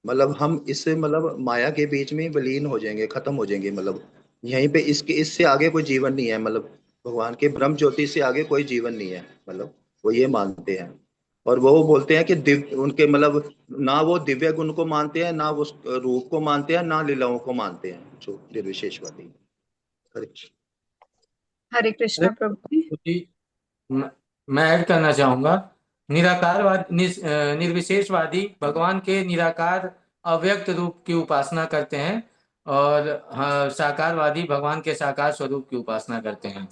मतलब हम इस मतलब माया के बीच में विलीन हो जाएंगे, खत्म हो जाएंगे। मतलब यहीं पे इससे आगे कोई जीवन नहीं है। मतलब भगवान के ब्रह्म ज्योति से आगे कोई जीवन नहीं है। मतलब वो ये मानते हैं। और वो बोलते हैं कि उनके मतलब ना वो दिव्य गुण को मानते हैं, ना वो रूप को मानते हैं, ना लीलाओं को मानते हैं, जो निर्विशेषवादी। हरे कृष्ण। हरे कृष्णा प्रभु जी। जी, म- मैं ऐड करना चाहूंगा। निर्विशेषवादी भगवान के निराकार अव्यक्त रूप की उपासना करते हैं, और हाँ, साकारवादी भगवान के साकार स्वरूप की उपासना करते हैं।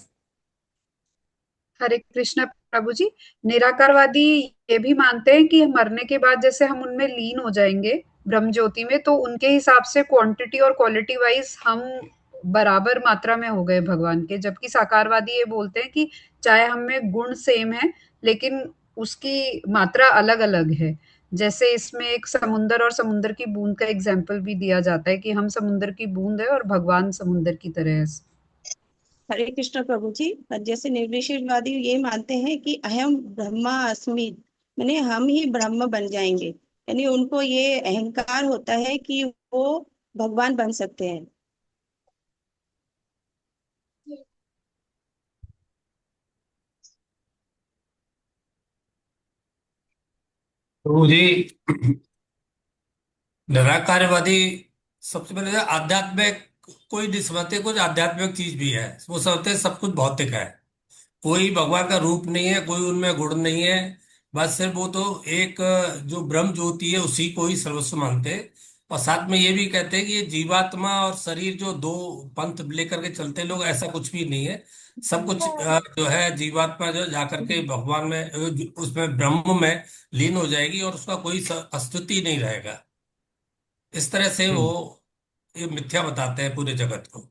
हरे कृष्णा प्रभु जी। निराकारवादी ये भी मानते हैं कि मरने के बाद जैसे हम उनमें लीन हो जाएंगे ब्रह्म ज्योति में, तो उनके हिसाब से क्वांटिटी और क्वालिटी वाइज हम बराबर मात्रा में हो गए भगवान के। जबकि साकारवादी ये बोलते हैं कि चाहे हम में गुण सेम है, लेकिन उसकी मात्रा अलग अलग है। जैसे इसमें एक समुंदर और समुंदर की बूंद का एग्जाम्पल भी दिया जाता है कि हम समुंदर की बूंद है और भगवान समुंदर की तरह है। हरे कृष्ण प्रभु जी। जैसे निर्विशेषवादी ये मानते हैं कि अहम ब्रह्मा अस्मि, माने हम ही ब्रह्म बन जाएंगे। यानी उनको ये अहंकार होता है कि वो भगवान बन सकते हैं। प्रभु जी, निराकारवादी सबसे पहले तो आध्यात्मिक कोई नहीं समझते, कुछ आध्यात्मिक चीज भी है, वो समझते हैं सब कुछ भौतिक है। कोई भगवान का रूप नहीं है, कोई उनमें गुण नहीं है। बस सिर्फ वो तो एक जो ब्रह्म ज्योति है उसी को ही सर्वस्व मानते हैं। और साथ में ये भी कहते हैं कि ये जीवात्मा और शरीर जो दो पंथ लेकर के चलते लोग, ऐसा कुछ भी नहीं है। सब कुछ जो है जीवात्मा जो जाकर के भगवान में उसमें ब्रह्म में लीन हो जाएगी और उसका कोई अस्तित्व ही नहीं रहेगा। इस तरह से वो ये मिथ्या बताते हैं पूरे जगत को।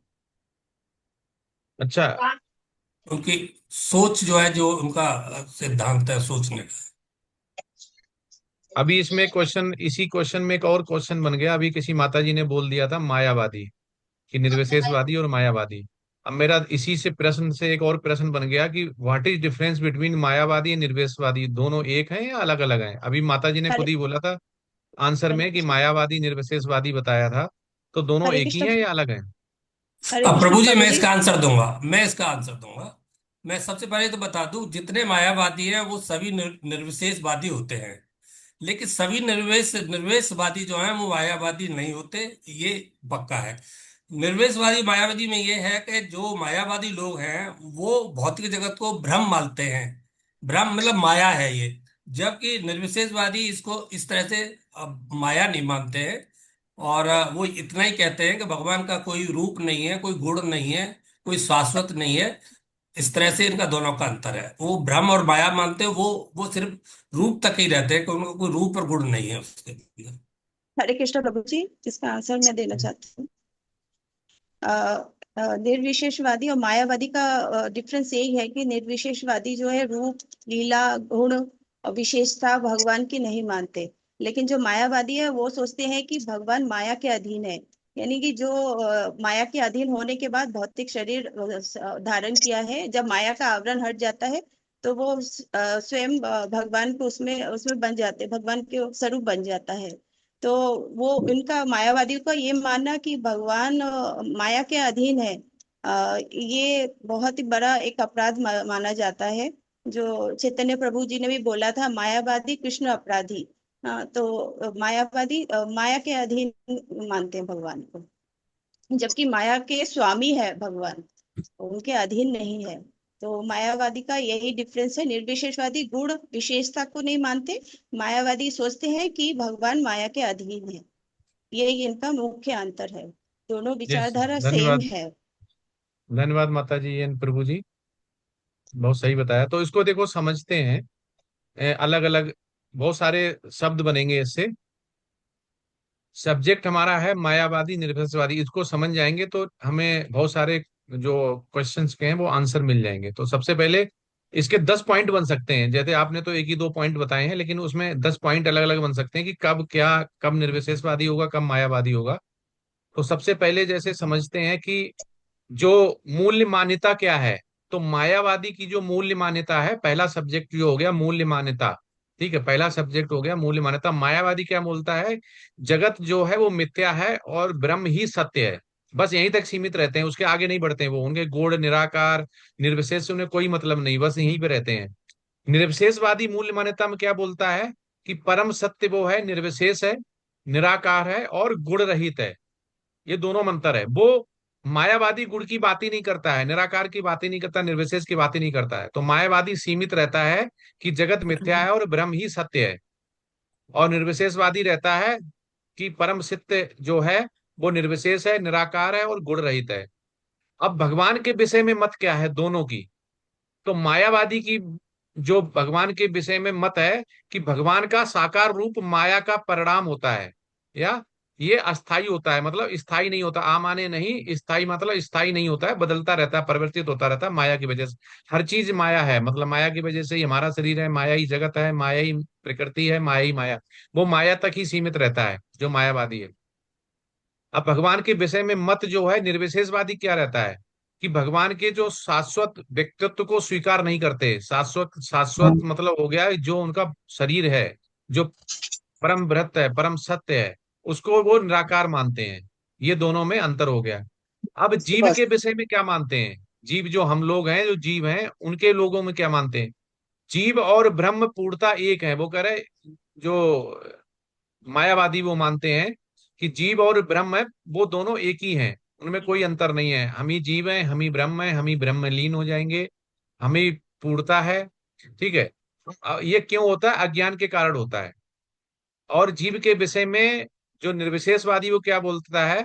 अच्छा, उनकी सोच जो है, जो उनका सिद्धांत है सोचने का। अभी इसमें क्वेश्चन, इसी क्वेश्चन में एक और क्वेश्चन बन गया। अभी किसी माता जी ने बोल दिया था मायावादी, कि निर्विशेषवादी और मायावादी। अब मेरा इसी से प्रश्न से एक और प्रश्न बन गया कि व्हाट इज डिफरेंस बिटवीन मायावादी और निर्विशेषवादी, दोनों एक हैं या अलग अलग हैं? अभी माता जी ने खुद हरे ही बोला था आंसर हरे में कि कृष्ण मायावादी निर्विशेषवादी बताया था, तो दोनों हरे एक ही कृष्ण हैं या अलग हैं? हरे अब कृष्ण प्रभु जी, प्रभु मैं जी। इसका आंसर दूंगा, मैं इसका आंसर दूंगा। मैं सबसे पहले तो बता दूं, जितने मायावादी हैं वो सभी निर्विशेषवादी होते हैं। लेकिन सभी निर्वेशवादी जो हैं वो मायावादी नहीं होते, ये पक्का है। निर्वेशवादी मायावादी में ये है कि जो मायावादी लोग हैं वो भौतिक जगत को भ्रम मानते हैं। भ्रम मतलब माया है ये। जबकि निर्विशेषवादी इसको इस तरह से माया नहीं मानते हैं। और वो इतना ही कहते हैं कि भगवान का कोई रूप नहीं है, कोई गुण नहीं है, कोई शाश्वत नहीं है। इस तरह से इनका दोनों का अंतर है। वो भ्रम और माया मानते हैं, वो सिर्फ रूप तक ही रहते हैं, कि उनका कोई रूप और गुण नहीं है उसके अंदर। हरे कृष्ण प्रभु जी, इसका आंसर मैं देना चाहती हूँ। निर्विशेषवादी और मायावादी का डिफरेंस यही है कि निर्विशेषवादी जो है रूप, लीला, गुण और विशेषता भगवान की नहीं मानते। लेकिन जो मायावादी है वो सोचते हैं कि भगवान माया के अधीन है। यानी कि जो माया के अधीन होने के बाद भौतिक शरीर धारण किया है, जब माया का आवरण हट जाता है तो वो स्वयं भगवान को उसमें उसमें बन जाते, भगवान के स्वरूप बन जाता है। तो वो इनका मायावादियों का ये मानना कि भगवान माया के अधीन है, ये बहुत ही बड़ा एक अपराध माना जाता है। जो चैतन्य प्रभु जी ने भी बोला था, मायावादी कृष्ण अपराधी। तो मायावादी माया के अधीन मानते हैं भगवान को, जबकि माया के स्वामी है भगवान, उनके अधीन नहीं है। तो मायावादी का यही डिफरेंस है। निर्विशेषवादी गुण विशेषता को नहीं मानते, मायावादी सोचते हैं कि भगवान माया के अधीन है। यही इनका मुख्य अंतर है, दोनों यस, विचारधारा सेम धन्यवाद। है। धन्यवाद माता जी एन प्रभु जी, बहुत सही बताया। तो इसको देखो समझते हैं, अलग अलग बहुत सारे शब्द बनेंगे इससे। सब्जेक्ट हमारा है मायावादी निर्विशेषवादी, इसको समझ जाएंगे तो हमें बहुत सारे जो क्वेश्चंस के हैं वो आंसर मिल जाएंगे। तो सबसे पहले इसके 10 पॉइंट बन सकते हैं। जैसे आपने तो एक ही दो पॉइंट बताए हैं, लेकिन उसमें 10 पॉइंट अलग अलग बन सकते हैं कि कब क्या, कब निर्विशेषवादी होगा, कब मायावादी होगा। तो सबसे पहले जैसे समझते हैं कि जो मूल्य मान्यता क्या है। तो मायावादी की जो मूल्य मान्यता है, पहला सब्जेक्ट जो हो गया मूल्य मान्यता। ठीक है, पहला सब्जेक्ट हो गया मूल्य मान्यता। मायावादी क्या बोलता है? जगत जो है वो मिथ्या है और ब्रह्म ही सत्य है। बस यहीं तक सीमित रहते हैं, उसके आगे नहीं बढ़ते हैं वो। उनके गूढ़ निराकार निर्विशेष से उन्हें कोई मतलब नहीं, बस यहीं पे रहते हैं। निर्विशेषवादी मूल्य मान्यता में क्या बोलता है कि परम सत्य वो है, निर्विशेष है, निराकार है और गुण रहित है। ये दोनों में अंतर है। वो मायावादी गुण की बात ही नहीं करता है, निराकार की बात ही नहीं करता, निर्विशेष की बात ही नहीं करता है। तो मायावादी सीमित रहता है कि जगत मिथ्या है और ब्रह्म ही सत्य है, और निर्विशेषवादी रहता है कि परम सत्य जो है वो निर्विशेष है, निराकार है और गुण रहित है। अब भगवान के विषय में मत क्या है दोनों की? तो मायावादी की जो भगवान के विषय में मत है कि भगवान का साकार रूप माया का परिणाम होता है, या ये अस्थाई होता है, मतलब स्थाई नहीं होता। आमाने नहीं, स्थाई मतलब स्थाई नहीं होता है, बदलता रहता है, परिवर्तित होता रहता है माया की वजह से। हर चीज माया है, मतलब माया की वजह से ही हमारा शरीर है, माया ही जगत है, माया ही प्रकृति है, माया ही माया, वो माया तक ही सीमित रहता है जो मायावादी है। अब भगवान के विषय में मत जो है निर्विशेषवादी क्या रहता है कि भगवान के जो शाश्वत व्यक्तित्व को स्वीकार नहीं करते। शाश्वत शाश्वत मतलब हो गया जो उनका शरीर है, जो परम बृहत है, परम सत्य है, उसको वो निराकार मानते हैं। ये दोनों में अंतर हो गया। अब जीव के विषय में क्या मानते हैं? जीव जो हम लोग हैं, जो जीव हैं, उनके लोगों में क्या मानते हैं? जीव और ब्रह्म पूर्णता एक है। वो कह रहे, जो मायावादी वो मानते हैं कि जीव और ब्रह्म है वो दोनों एक ही हैं, उनमें कोई अंतर नहीं है। हम ही जीव हैं, हम ही ब्रह्म हैं, हम ही ब्रह्म में लीन हो जाएंगे, हम ही पूर्णता है। ठीक है। ये क्यों होता है? अज्ञान के कारण होता है। और जीव के विषय में जो निर्विशेषवादी वो क्या बोलता है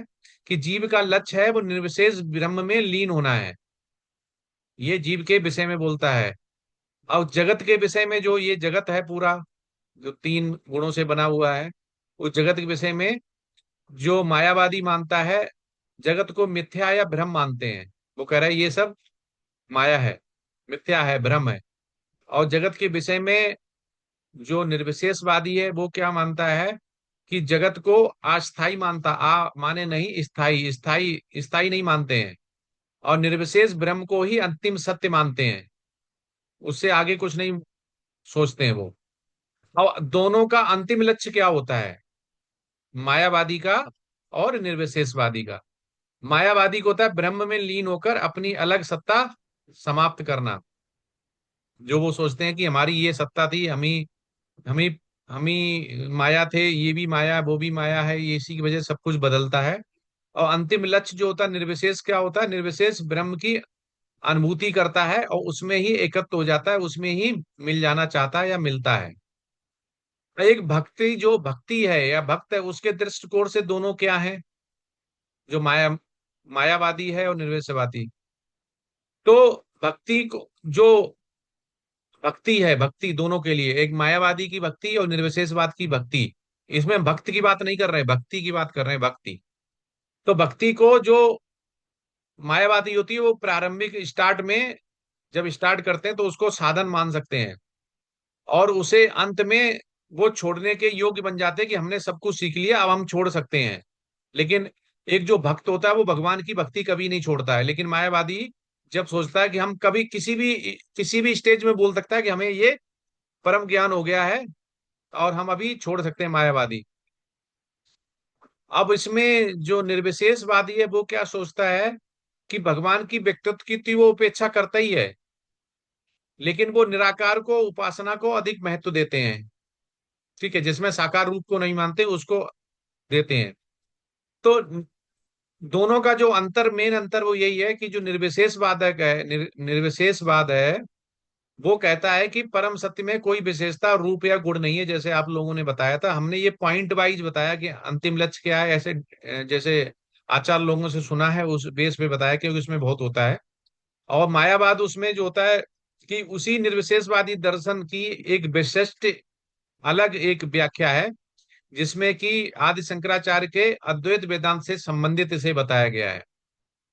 कि जीव का लक्ष्य है वो निर्विशेष ब्रह्म में लीन होना है। ये जीव के विषय में बोलता है। और जगत के विषय में, जो ये जगत है पूरा, जो 3 गुणों से बना हुआ है, उस जगत के विषय में जो मायावादी मानता है, जगत को मिथ्या या भ्रम मानते हैं। वो कह रहा है ये सब माया है, मिथ्या है, भ्रम है। और जगत के विषय में जो निर्विशेषवादी है वो क्या मानता है कि जगत को अस्थाई मानता, माने नहीं, स्थाई, स्थाई स्थाई नहीं मानते हैं। और निर्विशेष ब्रह्म को ही अंतिम सत्य मानते हैं, उससे आगे कुछ नहीं सोचते हैं वो। और दोनों का अंतिम लक्ष्य क्या होता है, मायावादी का और निर्विशेषवादी का? मायावादी को होता है ब्रह्म में लीन होकर अपनी अलग सत्ता समाप्त करना। जो वो सोचते हैं कि हमारी ये सत्ता थी, हम ही माया थे, ये भी माया, वो भी माया है, ये इसी की वजह से सब कुछ बदलता है। और अंतिम लक्ष्य जो होता है निर्विशेष, क्या होता है? निर्विशेष ब्रह्म की अनुभूति करता है और उसमें ही एकत्व हो जाता है, उसमें ही मिल जाना चाहता है या मिलता है। एक भक्ति, जो भक्ति है या भक्त है, उसके दृष्टिकोण से दोनों क्या है? जो मायावादी है और निर्विशेषवादी। तो भक्ति को, जो भक्ति है, भक्ति दोनों के लिए, एक मायावादी की भक्ति और निर्विशेषवाद की भक्ति, इसमें भक्त की बात नहीं कर रहे, भक्ति की बात कर रहे हैं, भक्ति। तो भक्ति को जो मायावादी होती है वो प्रारंभिक स्टार्ट में जब स्टार्ट करते हैं तो उसको साधन मान सकते हैं, और उसे अंत में वो छोड़ने के योग्य बन जाते हैं कि हमने सब कुछ सीख लिया, अब हम छोड़ सकते हैं। लेकिन एक जो भक्त होता है वो भगवान की भक्ति कभी नहीं छोड़ता है। लेकिन मायावादी जब सोचता है कि हम कभी किसी भी स्टेज में बोल सकता है कि हमें ये परम ज्ञान हो गया है और हम अभी छोड़ सकते हैं, मायावादी। अब इसमें जो निर्विशेषवादी है वो क्या सोचता है कि भगवान की व्यक्तित्व की तो वो उपेक्षा करता ही है, लेकिन वो निराकार को, उपासना को अधिक महत्व देते हैं। ठीक है, जिसमें साकार रूप को नहीं मानते उसको देते हैं। तो दोनों का जो अंतर, मेन अंतर वो यही है कि जो निर्विशेषवाद है, निर्विशेषवाद है, वो कहता है कि परम सत्य में कोई विशेषता, रूप या गुण नहीं है। जैसे आप लोगों ने बताया था, हमने ये पॉइंट वाइज बताया कि अंतिम लक्ष्य क्या है, ऐसे जैसे आचार्य लोगों से सुना है उस बेस पे बताया, क्योंकि उसमें बहुत होता है। और मायावाद उसमें जो होता है कि उसी निर्विशेषवादी दर्शन की एक विशिष्ट अलग एक व्याख्या है, जिसमें कि आदि शंकराचार्य के अद्वैत वेदांत से संबंधित इसे बताया गया है।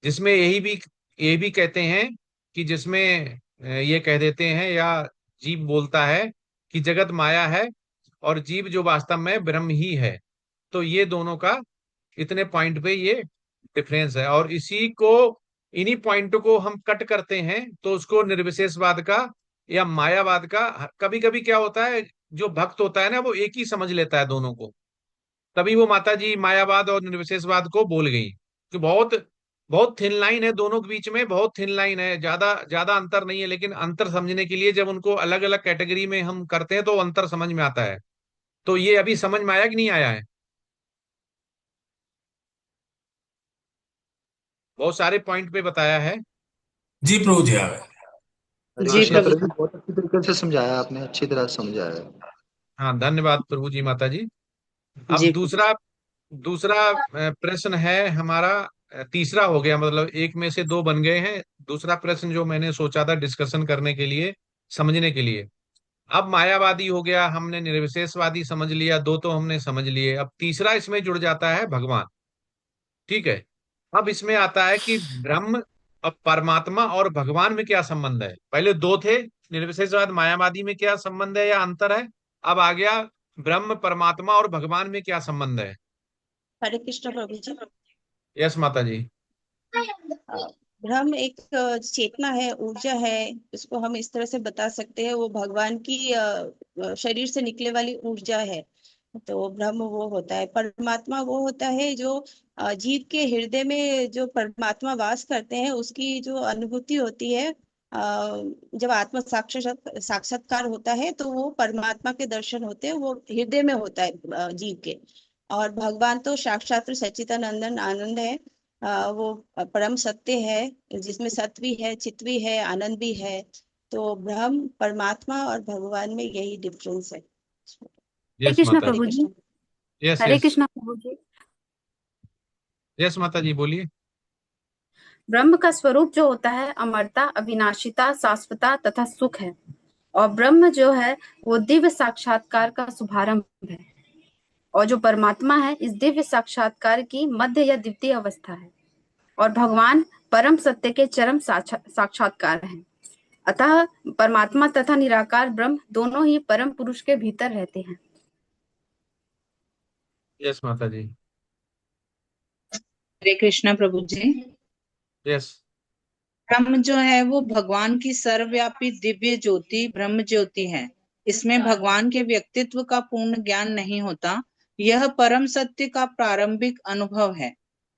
जिसमें यही भी कहते हैं कि जिसमें ये कह देते हैं या जीव बोलता है कि जगत माया है और जीव जो वास्तव में ब्रह्म ही है। तो ये दोनों का इतने पॉइंट पे ये डिफरेंस है, और इन्हीं पॉइंटों को हम कट करते हैं तो उसको निर्विशेषवाद का या मायावाद का, कभी कभी क्या होता है, जो भक्त होता है ना वो एक ही समझ लेता है दोनों को। तभी वो माता जी मायावाद और निर्विशेषवाद को बोल गई कि बहुत बहुत थिन लाइन है दोनों के बीच में, बहुत थिन लाइन है, ज्यादा ज्यादा अंतर नहीं है, लेकिन अंतर समझने के लिए जब उनको अलग अलग कैटेगरी में हम करते हैं तो अंतर समझ में आता है। तो ये अभी समझ में आया कि नहीं आया है? बहुत सारे पॉइंट पे बताया है। जी प्रभु जी आ गए। हरे जी कृष्णा प्रभु प्रभु, बहुत अच्छी तरीके से समझाया आपने, अच्छी तरह से समझाया है। हाँ, धन्यवाद प्रभु जी, माता जी। अब जी प्रभु दूसरा दूसरा प्रश्न है हमारा। तीसरा हो गया, मतलब एक में से दो बन गए हैं। दूसरा प्रश्न जो मैंने सोचा था डिस्कशन करने के लिए, समझने के लिए। अब मायावादी हो गया, हमने निर्विशेषवादी समझ लिया, दो तो हमने समझ लिए। अब तीसरा इसमें जुड़ जाता है भगवान। ठीक है। अब इसमें आता है कि ब्रह्म, अब परमात्मा और भगवान में क्या संबंध है। पहले दो थे, निर्विशेषवाद मायावादी में क्या संबंध है या अंतर है। अब आ गया ब्रह्म, परमात्मा और भगवान में क्या संबंध है। हरे कृष्ण प्रभु जी। यस माता जी। ब्रह्म एक चेतना है, ऊर्जा है, इसको हम इस तरह से बता सकते हैं। वो भगवान की शरीर से निकले वाली ऊर्जा है। तो ब्रह्म वो होता है। परमात्मा वो होता है जो जीव के हृदय में जो परमात्मा वास करते हैं, उसकी जो अनुभूति होती है। जब आत्म साक्षात्कार होता है तो वो परमात्मा के दर्शन होते हैं, वो हृदय में होता है जीव के। और भगवान तो साक्षात सच्चिदानंदन आनंद है। वो परम सत्य है, जिसमें सत्य भी है, चित भी है, आनंद भी है। तो ब्रह्म, परमात्मा और भगवान में यही डिफरेंस है। हरे यस कृष्ण माता प्रभु जी। जी। यस हरे यस। कृष्ण प्रभु जी। यस माता जी बोलिए। ब्रह्म का स्वरूप जो होता है अमरता, अविनाशिता, शाश्वता तथा सुख है। और ब्रह्म जो है वो दिव्य साक्षात्कार का शुभारंभ है। और जो परमात्मा है इस दिव्य साक्षात्कार की मध्य या द्वितीय अवस्था है। और भगवान परम सत्य के चरम साक्षात्कार हैं। अतः परमात्मा तथा निराकार ब्रह्म दोनों ही परम पुरुष के भीतर रहते हैं। यस माता जी। हरे कृष्णा प्रभु जी। यस। ब्रह्म जो है वो भगवान की सर्वव्यापी दिव्य ज्योति ब्रह्म ज्योति है। इसमें भगवान के व्यक्तित्व का पूर्ण ज्ञान नहीं होता। यह परम सत्य का प्रारंभिक अनुभव है।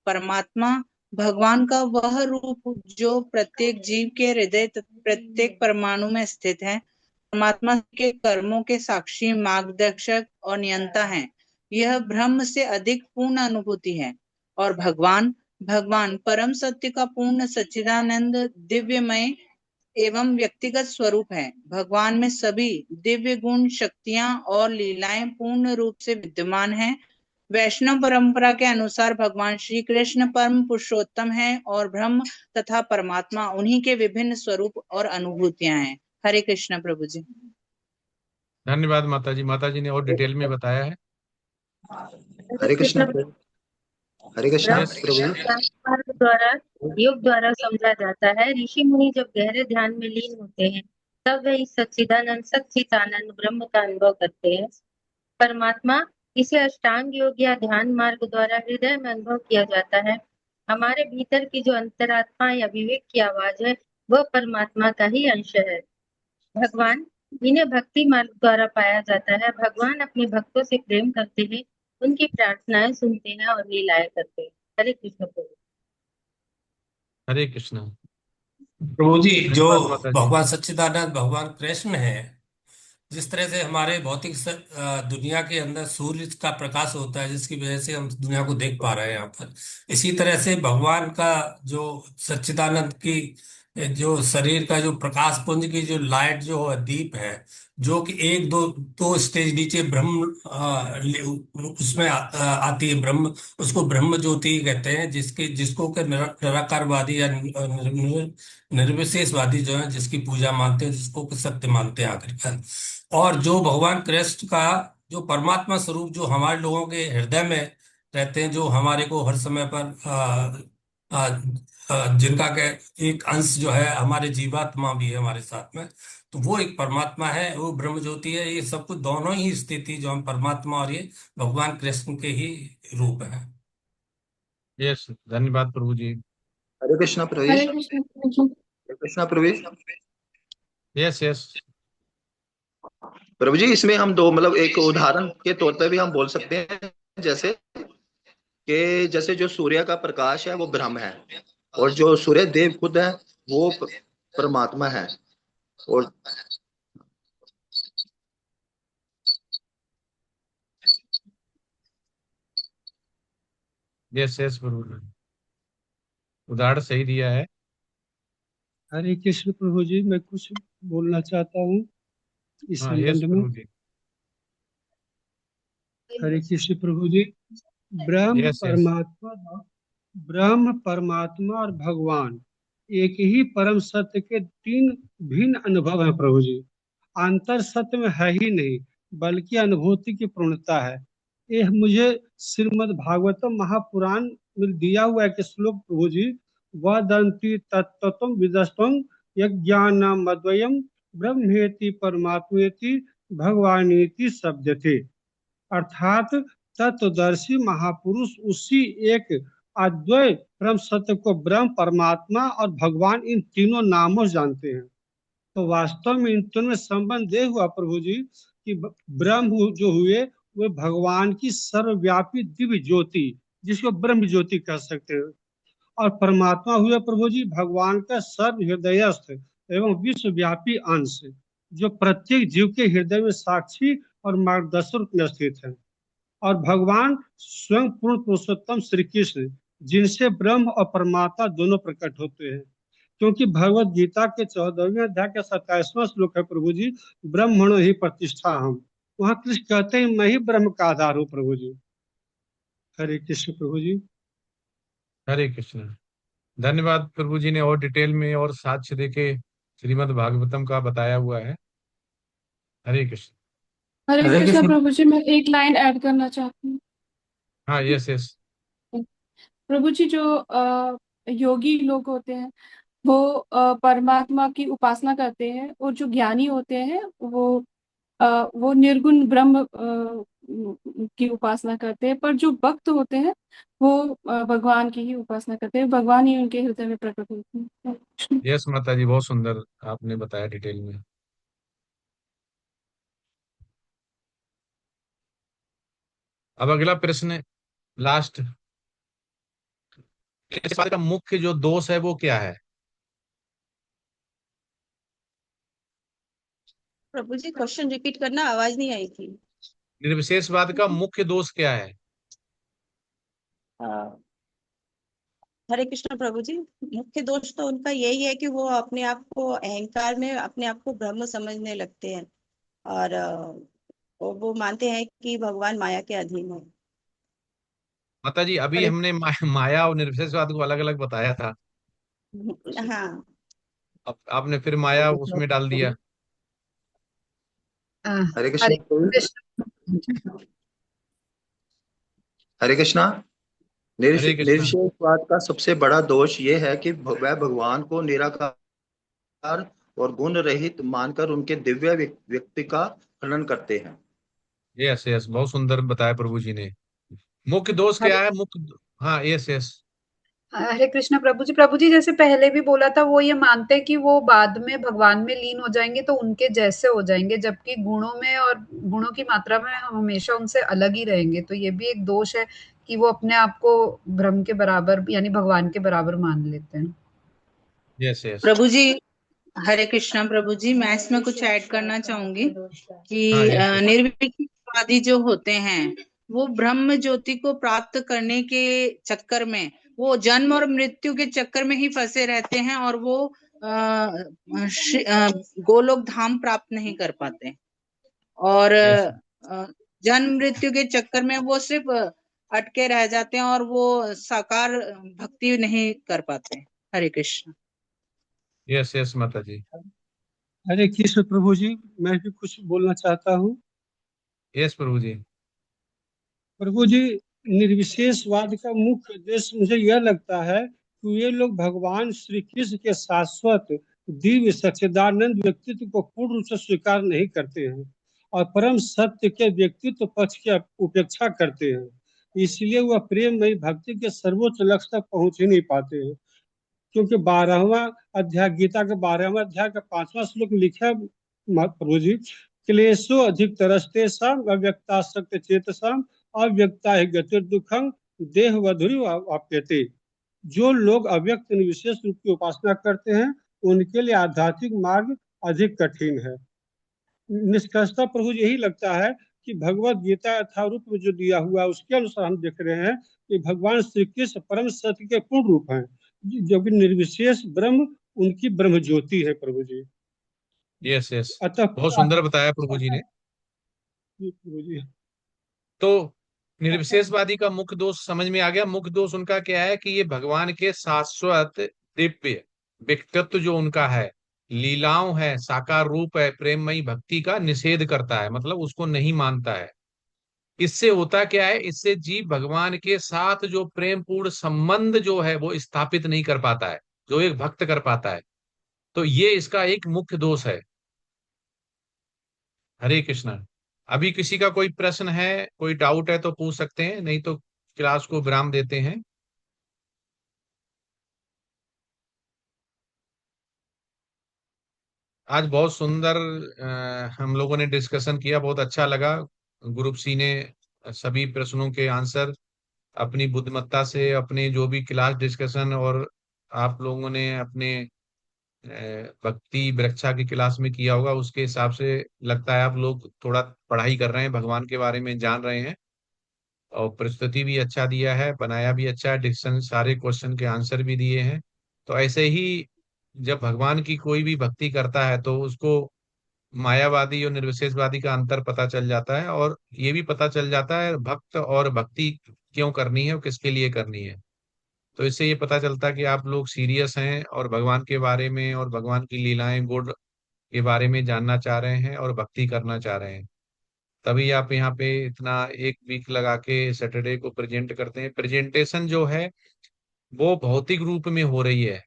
परमात्मा भगवान का वह रूप जो प्रत्येक जीव के हृदय प्रत्येक परमाणु में स्थित है। परमात्मा के कर्मों के साक्षी, मार्गदर्शक और नियंता है। यह ब्रह्म से अधिक पूर्ण अनुभूति है। और भगवान भगवान परम सत्य का पूर्ण सच्चिदानंद दिव्यमय एवं व्यक्तिगत स्वरूप है। भगवान में सभी दिव्य गुण, शक्तियां और लीलाएं पूर्ण रूप से विद्यमान हैं। वैष्णव परंपरा के अनुसार भगवान श्री कृष्ण परम पुरुषोत्तम हैं और ब्रह्म तथा परमात्मा उन्हीं के विभिन्न स्वरूप और अनुभूतियां हैं। हरे कृष्ण प्रभु जी। धन्यवाद माता जी, माता जी ने और डिटेल में बताया है। हरे कृष्णा प्रभु। हरे कृष्णा यस। प्रभु जी। मार्ग द्वारा योग द्वारा समझा जाता है। ऋषि मुनि जब गहरे ध्यान में लीन होते हैं तब वे इस सच्चिदानंद सच्चिदानंद ब्रह्म का अनुभव करते हैं। परमात्मा इसे अष्टांग योग या ध्यान मार्ग द्वारा हृदय में अनुभव किया जाता है। हमारे भीतर की जो अंतरात्मा या विवेक की आवाज है वह परमात्मा का ही अंश है। भगवान इन्हें भक्ति मार्ग द्वारा पाया जाता है। भगवान अपने भक्तों से प्रेम करते हैं, उनकी प्रार्थनाएं सुनते हैं और लीलाएं करते हैं। हरे कृष्ण प्रभु। हरे कृष्णा। प्रभु जी, जो धन्यवाद माता जी। भगवान सच्चिदानंद भगवान कृष्ण है, जिस तरह से हमारे भौतिक दुनिया के अंदर सूर्य का प्रकाश होता है जिसकी वजह से हम दुनिया को देख पा रहे हैं यहाँ पर, इसी तरह से भगवान का जो सच्चिदानंद की जो शरीर का जो प्रकाश पुंज की जो लाइट जो है, दीप है, जो कि एक दो दो स्टेज नीचे ब्रह्म उसमें आती है ब्रह्म, उसको ब्रह्म ज्योति कहते हैं। जिसको के निराकारवादी या निर्विशेषवादी जो है जिसकी पूजा मानते हैं, जिसको कि सत्य मानते हैं आखिरकार। और जो भगवान कृष्ण का जो परमात्मा स्वरूप जो हमारे लोगों के हृदय में रहते हैं, जो हमारे को हर समय पर जिनका के एक अंश जो है हमारे जीवात्मा भी है हमारे साथ में, तो वो एक परमात्मा है, वो ब्रह्म ज्योति है। ये सब कुछ दोनों ही स्थिति जो हम परमात्मा और ये भगवान कृष्ण के ही रूप है। यस, धन्यवाद प्रभु जी। हरे कृष्णा प्रभु जी। हरे कृष्ण प्रभु जी। हरे कृष्णा प्रभु जी। Yes yes. प्रभु जी, इसमें हम दो मतलब एक उदाहरण के तौर पर भी हम बोल सकते हैं, जैसे कि जैसे जो सूर्य का प्रकाश है वो ब्रह्म है, और जो सूर्य देव खुद है वो परमात्मा है। और यस यस प्रभु जी, उदाहरण सही दिया है। हरे कृष्ण प्रभु जी, मैं कुछ बोलना चाहता हूँ इस हाँ यस संबंध में। प्रभु जी, हरे कृष्ण प्रभु जी, ब्रह्म यस यस परमात्मा और भगवान एक ही परम सत्य के तीन भिन्न अनुभव है प्रभु जी। अंतर सत्य में है ही नहीं, बल्कि अनुभूति की पूर्णता है। ये मुझे श्रीमद् भागवतम महापुराण में दिया हुआ एक श्लोक प्रभु जी, वदन्ति तत्त्वम् विदस्त्वम् यज्ञानम् अद्वयम् ब्रह्मेति परमात्मेति भगवानेति शब्दते। अर्थात तत्वदर्शी महापुरुष उसी एक अद्वय परम सत्य को ब्रह्म, परमात्मा और भगवान इन तीनों नामों से जानते हैं। तो वास्तव में इन तीनों में संबंध ये हुआ प्रभु जी कि ब्रह्म जो हुए वे भगवान की सर्वव्यापी दिव्य ज्योति, जिसको ब्रह्म ज्योति कह सकते हैं, और परमात्मा हुए प्रभु जी भगवान का सर्व हृदयस्थ एवं विश्वव्यापी अंश, जो प्रत्येक जीव के हृदय में साक्षी और मार्गदर्शक रूप में स्थित है। और भगवान स्वयं पूर्ण पुरुषोत्तम श्री कृष्ण, जिनसे ब्रह्म और परमात्मा दोनों प्रकट होते हैं। क्योंकि भगवत गीता के 14वें अध्याय का 27वां श्लोक है प्रभु जी, ब्रह्मणो ही प्रतिष्ठा हम। वहाँ कृष्ण कहते हैं मैं ही ब्रह्म का आधार हूँ प्रभु जी। हरे कृष्ण प्रभु जी। हरे कृष्ण। धन्यवाद प्रभु जी ने और डिटेल में और साक्ष्य देके श्रीमद् भागवतम का बताया हुआ है। हरे कृष्ण। हरे हरे कृष्णा कृष्ण। प्रभु जी, मैं एक लाइन ऐड करना चाहती हूँ। हाँ यस यस प्रभु जी, जो योगी लोग होते हैं वो परमात्मा की उपासना करते हैं, और जो ज्ञानी होते हैं वो निर्गुण ब्रह्म की उपासना करते हैं, पर जो भक्त होते हैं वो भगवान की ही उपासना करते हैं, भगवान ही उनके हृदय में प्रकट होते हैं। यस माता जी, बहुत सुंदर आपने बताया डिटेल में। अब अगला प्रश्न, लास्ट, इस बात का मुख्य जो दोष है वो क्या है? प्रभु जी क्वेश्चन रिपीट करना, आवाज नहीं आई थी। निर्विशेषवाद का मुख्य दोष क्या है? हरे कृष्ण प्रभु जी, मुख्य दोष तो उनका यही है कि वो अपने आप को अहंकार में अपने आप को ब्रह्म समझने लगते हैं, और वो मानते हैं कि भगवान माया के अधीन है। माता जी अभी हरे हमने माया और निर्विशेषवाद को अलग अलग बताया था, हाँ, अब आपने फिर माया उसमें डाल दिया। हरे हरे कृष्ण। कृष्ण। हरे कृष्णा। हरे कृष्णा। निर्विशेषवाद का सबसे बड़ा दोष ये है कि वह भगवान को निराकार और गुण रहित मानकर उनके दिव्य व्यक्ति का खंडन करते हैं। यस यस, बहुत सुंदर बताया प्रभु जी ने। मुख्य दोष हरे क्या है? मुख्य, हाँ यस यस। हरे कृष्ण प्रभु जी। प्रभु जी जैसे पहले भी बोला था, वो ये मानते हैं कि वो बाद में भगवान में लीन हो जाएंगे तो उनके जैसे हो जाएंगे, जबकि गुणों में और गुणों की मात्रा में हम हमेशा उनसे अलग ही रहेंगे। तो ये भी एक दोष है कि वो अपने आप को ब्रह्म के बराबर यानी भगवान के बराबर मान लेते हैं। Yes yes. प्रभु जी, हरे कृष्णा प्रभु जी, मैं इसमें कुछ ऐड करना चाहूंगी कि हाँ यस यस। निर्विशेषवादी जो होते हैं वो ब्रह्म ज्योति को प्राप्त करने के चक्कर में वो जन्म और मृत्यु के चक्कर में ही फंसे रहते हैं, और वो गोलोक धाम प्राप्त नहीं कर पाते, और यस जन्म मृत्यु के चक्कर में वो सिर्फ अटके रह जाते हैं और वो साकार भक्ति नहीं कर पाते। हरे कृष्ण। यस यस माता जी। हरे कृष्ण प्रभु जी, मैं भी कुछ बोलना चाहता हूँ। यस प्रभु जी। प्रभु जी, निर्विशेषवाद का मुख्य उद्देश्य मुझे यह लगता है कि ये लोग भगवान श्री कृष्ण के शाश्वत दिव्य सच्चिदानंद व्यक्तित्व को पूर्ण रूप से स्वीकार नहीं करते हैं और परम सत्य के व्यक्तित्व पक्ष की उपेक्षा करते हैं। इसलिए वह प्रेममयी भक्ति के सर्वोच्च लक्ष्य तक पहुंच ही नहीं पाते हैं। क्योंकि 12वां अध्याय, गीता के 12वां अध्याय का 5वां श्लोक लिखा है प्रभु जी, क्लेशो अधिक तरस्ते साम अव्यक्ता सत्य चेतसाम अव्यक्ता ही गतिर दुखम देह वधुरी वाप्यते। जो लोग अव्यक्त निर्विशेष रूप की उपासना करते हैं उनके लिए आध्यात्मिक मार्ग अधिक कठिन है। निष्कर्षतः प्रभु यही लगता है कि भगवत गीता यथारूप में जो दिया हुआ है उसके अनुसार हम देख रहे हैं कि भगवान श्री कृष्ण परम सत्य के पूर्ण रूप हैं, जो कि निर्विशेष ब्रह्म उनकी ब्रह्म ज्योति है प्रभु जी। यस यस, अतः बहुत सुंदर बताया प्रभु जी ने। प्रभु जी तो निर्विशेषवादी का मुख्य दोष समझ में आ गया। मुख्य दोष उनका क्या है कि ये भगवान के शाश्वत दिव्य व्यक्तित्व जो उनका है, लीलाओं है, साकार रूप है, प्रेममयी भक्ति का निषेध करता है, मतलब उसको नहीं मानता है। इससे होता क्या है, इससे जीव भगवान के साथ जो प्रेम पूर्ण संबंध जो है वो स्थापित नहीं कर पाता है, जो एक भक्त कर पाता है। तो ये इसका एक मुख्य दोष है। हरे कृष्णा। अभी किसी का कोई प्रश्न है, कोई डाउट है तो पूछ सकते हैं, नहीं तो क्लास को विराम देते हैं। आज बहुत सुंदर हम लोगों ने डिस्कशन किया, बहुत अच्छा लगा। ग्रुप सी ने सभी प्रश्नों के आंसर अपनी बुद्धिमत्ता से, अपने जो भी क्लास डिस्कशन और आप लोगों ने अपने भक्ति वृक्षा की क्लास में किया होगा, उसके हिसाब से लगता है आप लोग थोड़ा पढ़ाई कर रहे हैं, भगवान के बारे में जान रहे हैं। और प्रस्तुति भी अच्छा दिया है, बनाया भी अच्छा है, डिक्शन सारे क्वेश्चन के आंसर भी दिए हैं। तो ऐसे ही जब भगवान की कोई भी भक्ति करता है तो उसको मायावादी और निर्विशेषवादी का अंतर पता चल जाता है, और ये भी पता चल जाता है भक्त और भक्ति क्यों करनी है और किसके लिए करनी है। तो इससे ये पता चलता है कि आप लोग सीरियस हैं और भगवान के बारे में और भगवान की लीलाएं गुण के बारे में जानना चाह रहे हैं और भक्ति करना चाह रहे हैं। तभी आप यहाँ पे इतना एक वीक लगा के सैटरडे को प्रेजेंट करते हैं। प्रेजेंटेशन जो है वो भौतिक रूप में हो रही है,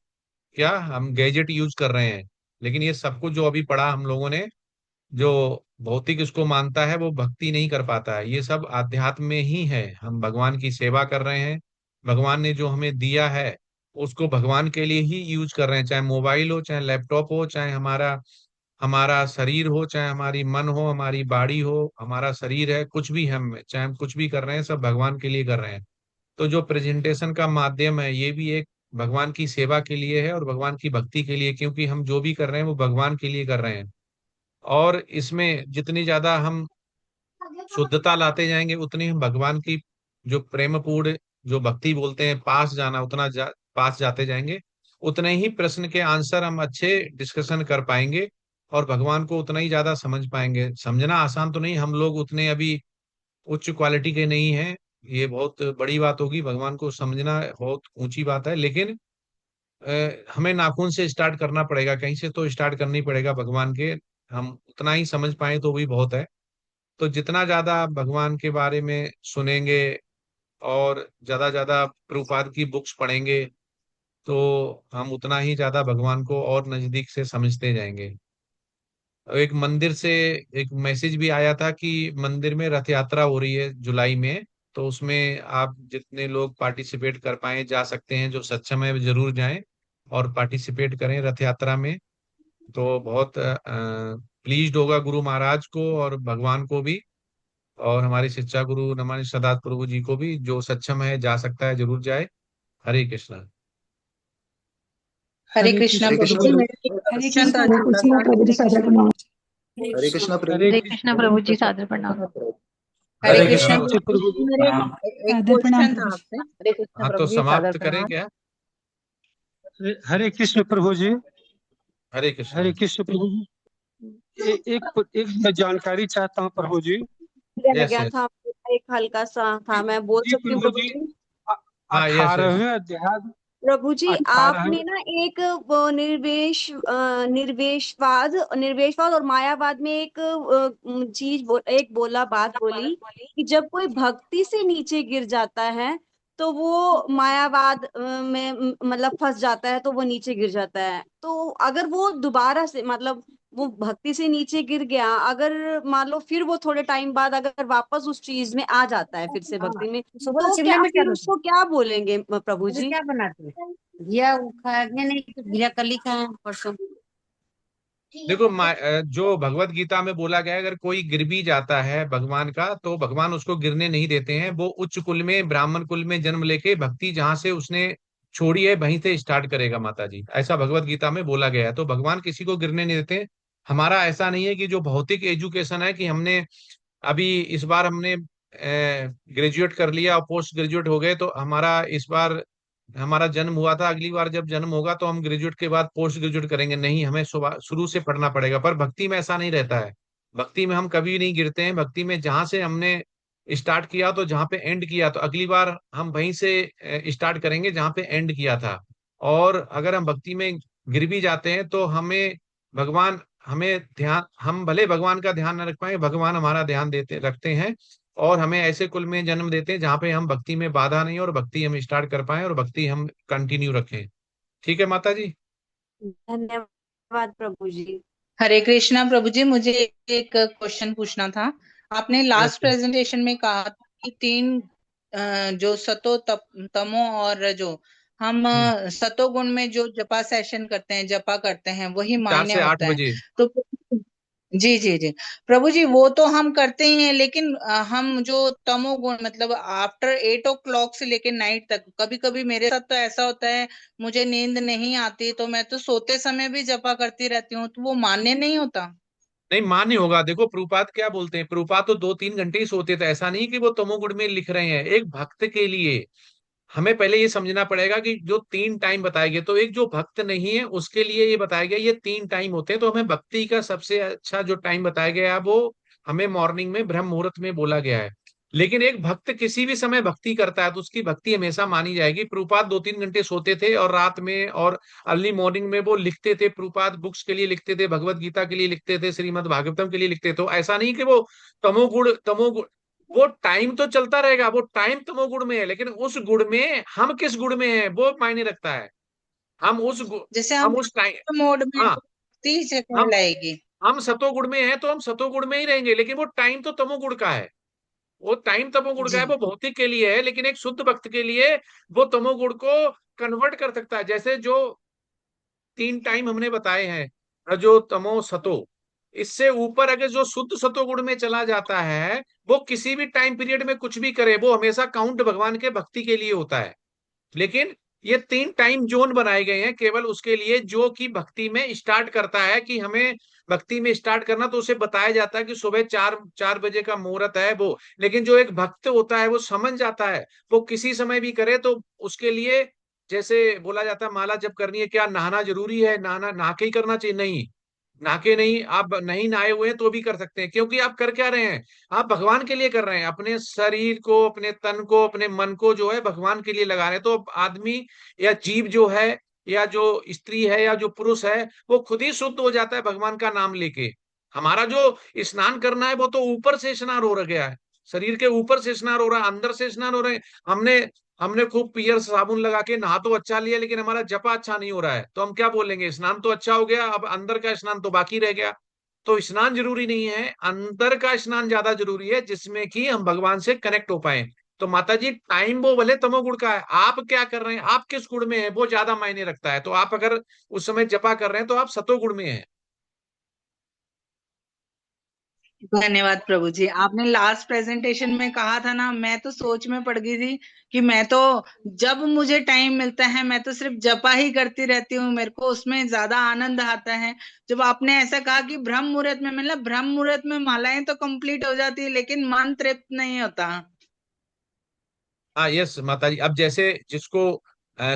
क्या हम गैजेट यूज कर रहे हैं, लेकिन ये सब कुछ जो अभी पढ़ा हम लोगों ने, जो भौतिक इसको मानता है वो भक्ति नहीं कर पाता है। ये सब आध्यात्म में ही है, हम भगवान की सेवा कर रहे हैं, भगवान ने जो हमें दिया है उसको भगवान के लिए ही यूज कर रहे हैं। चाहे मोबाइल हो, चाहे लैपटॉप हो, चाहे हमारा हमारा शरीर हो, चाहे हमारी मन हो, हमारी बॉडी हो, हमारा शरीर है, कुछ भी हम चाहे हम कुछ भी कर रहे हैं, सब भगवान के लिए कर रहे हैं। तो जो प्रेजेंटेशन का माध्यम है ये भी एक भगवान की सेवा के लिए है और भगवान की भक्ति के लिए, क्योंकि हम जो भी कर रहे हैं वो भगवान के लिए कर रहे हैं। और इसमें जितनी ज्यादा हम शुद्धता लाते जाएंगे उतनी हम भगवान की जो प्रेमपूर्ण जो भक्ति बोलते हैं पास जाना, पास जाते जाएंगे, उतने ही प्रश्न के आंसर हम अच्छे डिस्कशन कर पाएंगे और भगवान को उतना ही ज्यादा समझ पाएंगे। समझना आसान तो नहीं, हम लोग उतने अभी उच्च क्वालिटी के नहीं हैं, ये बहुत बड़ी बात होगी। भगवान को समझना बहुत ऊंची बात है, लेकिन हमें नाखून से स्टार्ट करना पड़ेगा, कहीं से तो स्टार्ट करनी पड़ेगा भगवान के। हम उतना ही समझ पाए तो भी बहुत है। तो जितना ज्यादा भगवान के बारे में सुनेंगे और ज्यादा प्रभुपाद की बुक्स पढ़ेंगे तो हम उतना ही ज्यादा भगवान को और नजदीक से समझते जाएंगे। एक मंदिर से एक मैसेज भी आया था कि मंदिर में रथ यात्रा हो रही है जुलाई में, तो उसमें आप जितने लोग पार्टिसिपेट कर पाए जा सकते हैं, जो सक्षम है जरूर जाएं और पार्टिसिपेट करें रथ यात्रा में। तो बहुत प्लीज्ड होगा गुरु महाराज को और भगवान को भी, और हमारे शिक्षा गुरु नमानि सदात प्रभु जी को भी, जो सक्षम है जा सकता है जरूर जाए। हरे कृष्णा। हरे कृष्णा हरे प्रभु कृष्णा जी। प्रभु जी। हरे कृष्णा प्रभु जी सादर प्रणाम। हरे कृष्णा प्रभु हरे कृष्णा प्रभु जी सादर प्रणाम। हरे हरे कृष्णा कृष्णा प्रभु जी। मेरे एक क्वेश्चन था आपसे। हरे कृष्णा हाँ तो प्रभु जी, समाप्त सादर करें प्रणाम। क्या? हरे कृष्ण प्रभु जी। हरे कृष्णा। हरे कृष्ण प्रभु जी। एक जानकारी चाहता हूँ प्रभु जी। Yes yes. था एक हल्का सा था, मैं बोल जी सकती हूँ प्रभु प्रभु जी, जी? हाँ यस यस। 18वें अध्याय प्रभु जी 18वें आपने ना एक वो निर्वेशवाद और मायावाद में एक एक बात बोली कि जब कोई भक्ति से नीचे गिर जाता है तो वो मायावाद में मतलब फंस जाता है, तो वो नीचे गिर जाता है। तो अगर वो दोबारा से मतलब वो भक्ति से नीचे गिर गया, अगर मान लो फिर वो थोड़े टाइम बाद अगर वापस उस चीज में आ जाता है फिर से भक्ति में, तो क्या फिर उसको क्या बोलेंगे प्रभु जी? क्या बनाते हैं घिया खाने नहीं तो घिया कली खाए परसों। देखो जो भगवत गीता में बोला गया है, अगर कोई गिर भी जाता है भगवान का तो भगवान उसको गिरने नहीं देते हैं। वो उच्च कुल में, ब्राह्मण कुल में जन्म लेके भक्ति जहां से उसने छोड़िए वहीं से स्टार्ट करेगा माता जी, ऐसा भगवत गीता में बोला गया है। तो भगवान किसी को गिरने नहीं देते। हमारा ऐसा नहीं है कि जो भौतिक एजुकेशन है कि हमने अभी इस बार हमने ग्रेजुएट कर लिया और पोस्ट ग्रेजुएट हो गए तो हमारा इस बार हमारा जन्म हुआ था, अगली बार जब जन्म होगा तो हम ग्रेजुएट के बाद पोस्ट ग्रेजुएट करेंगे, नहीं, हमें शुरू से पढ़ना पड़ेगा। पर भक्ति में ऐसा नहीं रहता है। भक्ति में हम कभी नहीं गिरते हैं। भक्ति में जहां से हमने स्टार्ट किया तो जहां पे एंड किया तो अगली बार हम वहीं से स्टार्ट करेंगे जहां पे एंड किया था। और अगर हम भक्ति में गिर भी जाते हैं तो भगवान हमें ध्यान हम भले भगवान का ध्यान न रख पाए, भगवान हमारा ध्यान देते रखते हैं और हमें ऐसे कुल में जन्म देते हैं जहाँ पे हम भक्ति में बाधा नहीं और भक्ति हम स्टार्ट कर पाए और भक्ति हम कंटिन्यू रखें। ठीक है माता जी। धन्यवाद प्रभु जी। हरे कृष्णा प्रभु जी, मुझे एक क्वेश्चन पूछना था। आपने लास्ट यस प्रेजेंटेशन में कहा था कि तीन जो सतो तमो और जो हम सतोगुण में जो जपा सेशन करते हैं, जपा करते हैं, वही 4 मान्य से 8 होता है। बजे तो जी जी जी प्रभु जी, वो तो हम करते ही हैं, लेकिन हम जो तमोगुण मतलब आफ्टर 8 o'clock से लेके नाइट तक, कभी कभी मेरे साथ तो ऐसा होता है मुझे नींद नहीं आती तो मैं तो सोते समय भी जपा करती रहती हूँ, तो वो मान्य नहीं होता। नहीं, मान्य होगा। देखो प्रभुपाद क्या बोलते हैं, प्रभुपाद तो 2-3 घंटे ही सोते थे। ऐसा नहीं कि वो तमोगुण में लिख रहे हैं। एक भक्त के लिए हमें पहले ये समझना पड़ेगा कि जो 3 टाइम बताए गए, तो एक जो भक्त नहीं है उसके लिए ये बताया गया ये 3 टाइम होते हैं। तो हमें भक्ति का सबसे अच्छा जो टाइम बताया गया है वो हमें मॉर्निंग में ब्रह्म मुहूर्त में बोला गया है। लेकिन एक भक्त किसी भी समय भक्ति करता है तो उसकी भक्ति हमेशा मानी जाएगी। प्रभुपाद 2-3 घंटे सोते थे और रात में और अर्ली मॉर्निंग में वो लिखते थे। प्रभुपाद बुक्स के लिए लिखते थे, भगवत गीता के लिए लिखते थे, श्रीमद् भागवतम के लिए लिखते थे। तो ऐसा नहीं कि वो तमोगुण वो टाइम तो चलता रहेगा, वो टाइम तमोगुण में है, लेकिन उस गुण में हम किस गुण में है वो मायने रखता है। हम जैसे हम हम उस टाइम, मोड में हाँ, भक्ति से हम कहलाएगी। हम सतोगुण में हैं तो हम सतोगुण में ही रहेंगे, लेकिन वो टाइम तो तमोगुण का है। वो टाइम तमोगुण का जी है, वो भौतिक के लिए है, लेकिन एक शुद्ध भक्त के लिए वो तमोगुण को कन्वर्ट कर सकता है। जैसे जो 3 टाइम हमने बताए हैं, रजो तमो सतो, इससे ऊपर अगर जो शुद्ध सतोगुण में चला जाता है वो किसी भी टाइम पीरियड में कुछ भी करे, वो हमेशा काउंट भगवान के भक्ति के लिए होता है। लेकिन ये 3 टाइम जोन बनाए गए हैं केवल उसके लिए जो कि भक्ति में स्टार्ट करता है कि हमें भक्ति में स्टार्ट करना, तो उसे बताया जाता है कि सुबह 4 बजे का मुहूर्त है वो। लेकिन जो एक भक्त होता है वो समझ जाता है, वो किसी समय भी करे तो उसके लिए, जैसे बोला जाता है माला जब करनी है क्या नहाना जरूरी है, नहाना नहा के ही करना चाहिए? नहीं, नहा के नहीं, आप नहीं नहाए हुए हैं तो भी कर सकते हैं। क्योंकि आप कर क्या रहे हैं, आप भगवान के लिए कर रहे हैं। अपने शरीर को, अपने तन को, अपने मन को जो है भगवान के लिए लगा रहे हैं। तो आदमी या जीव जो है या जो स्त्री है या जो पुरुष है वो खुद ही शुद्ध हो जाता है भगवान का नाम लेके। हमारा जो स्नान करना है वो तो ऊपर से स्नान हो रह गया है, शरीर के ऊपर से स्नान हो रहा है, अंदर से स्नान हो रहे हैं। हमने हमने खूब पियर साबुन लगा के नहा तो अच्छा लिया, लेकिन हमारा जपा अच्छा नहीं हो रहा है, तो हम क्या बोलेंगे, स्नान तो अच्छा हो गया, अब अंदर का स्नान तो बाकी रह गया। तो स्नान जरूरी नहीं है, अंदर का स्नान ज्यादा जरूरी है जिसमें कि हम भगवान से कनेक्ट हो पाए। तो माता जी टाइम वो भले तमोगुण का है, आप क्या कर रहे हैं, आप किस गुण में है वो ज्यादा मायने रखता है। तो आप अगर उस समय जपा कर रहे हैं तो आप सतोगुण में हैं। धन्यवाद प्रभु जी। आपने लास्ट प्रेजेंटेशन में कहा था ना, मैं तो सोच में पड़ गई थी कि मैं तो जब मुझे टाइम मिलता है मैं तो सिर्फ जपा ही करती रहती हूँ, मेरे को उसमें ज्यादा आनंद आता है। जब आपने ऐसा कहा कि ब्रह्म मुहूर्त में, मतलब ब्रह्म मुहूर्त में मालाएं तो कंप्लीट हो जाती है लेकिन मन तृप्त नहीं होता। हाँ यस माता जी, अब जैसे जिसको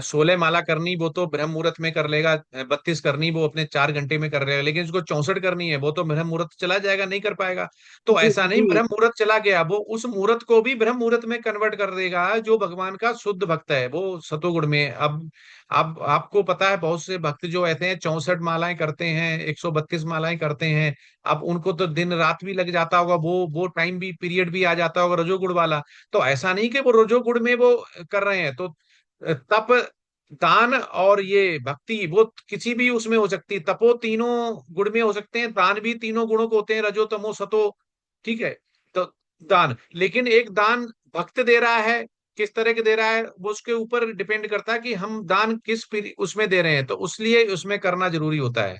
16 माला करनी वो तो ब्रह्म मुहूर्त में कर लेगा, 32 करनी वो अपने 4 घंटे में कर लेगा, लेकिन जिसको 64 करनी है वो तो ब्रह्म मुहूर्त चला जाएगा, नहीं कर पाएगा। तो जी ऐसा नहीं, जी ब्रह्म मुहूर्त चला गया वो उस मुहूर्त को भी ब्रह्म मुहूर्त में कन्वर्ट कर देगा। जो भगवान का शुद्ध भक्त है वो सतोगुण में है। अब आपको पता है बहुत से भक्त जो ऐसे हैं 64 मालाएं करते हैं, 132 मालाएं करते हैं। अब उनको तो दिन रात भी लग जाता होगा, वो टाइम भी पीरियड भी आ जाता होगा रजोगुण वाला। तो ऐसा नहीं कि वो रजोगुण में वो कर रहे हैं। तो तप, दान और ये भक्ति वो किसी भी उसमें हो सकती है। तपो तीनों गुण में हो सकते हैं, दान भी तीनों गुणों को होते हैं, रजो तमो सतो। ठीक है। तो दान, लेकिन एक दान भक्त दे रहा है, किस तरह के दे रहा है वो उसके ऊपर डिपेंड करता है कि हम दान किस उसमें दे रहे हैं, तो उसलिए उसमें करना जरूरी होता है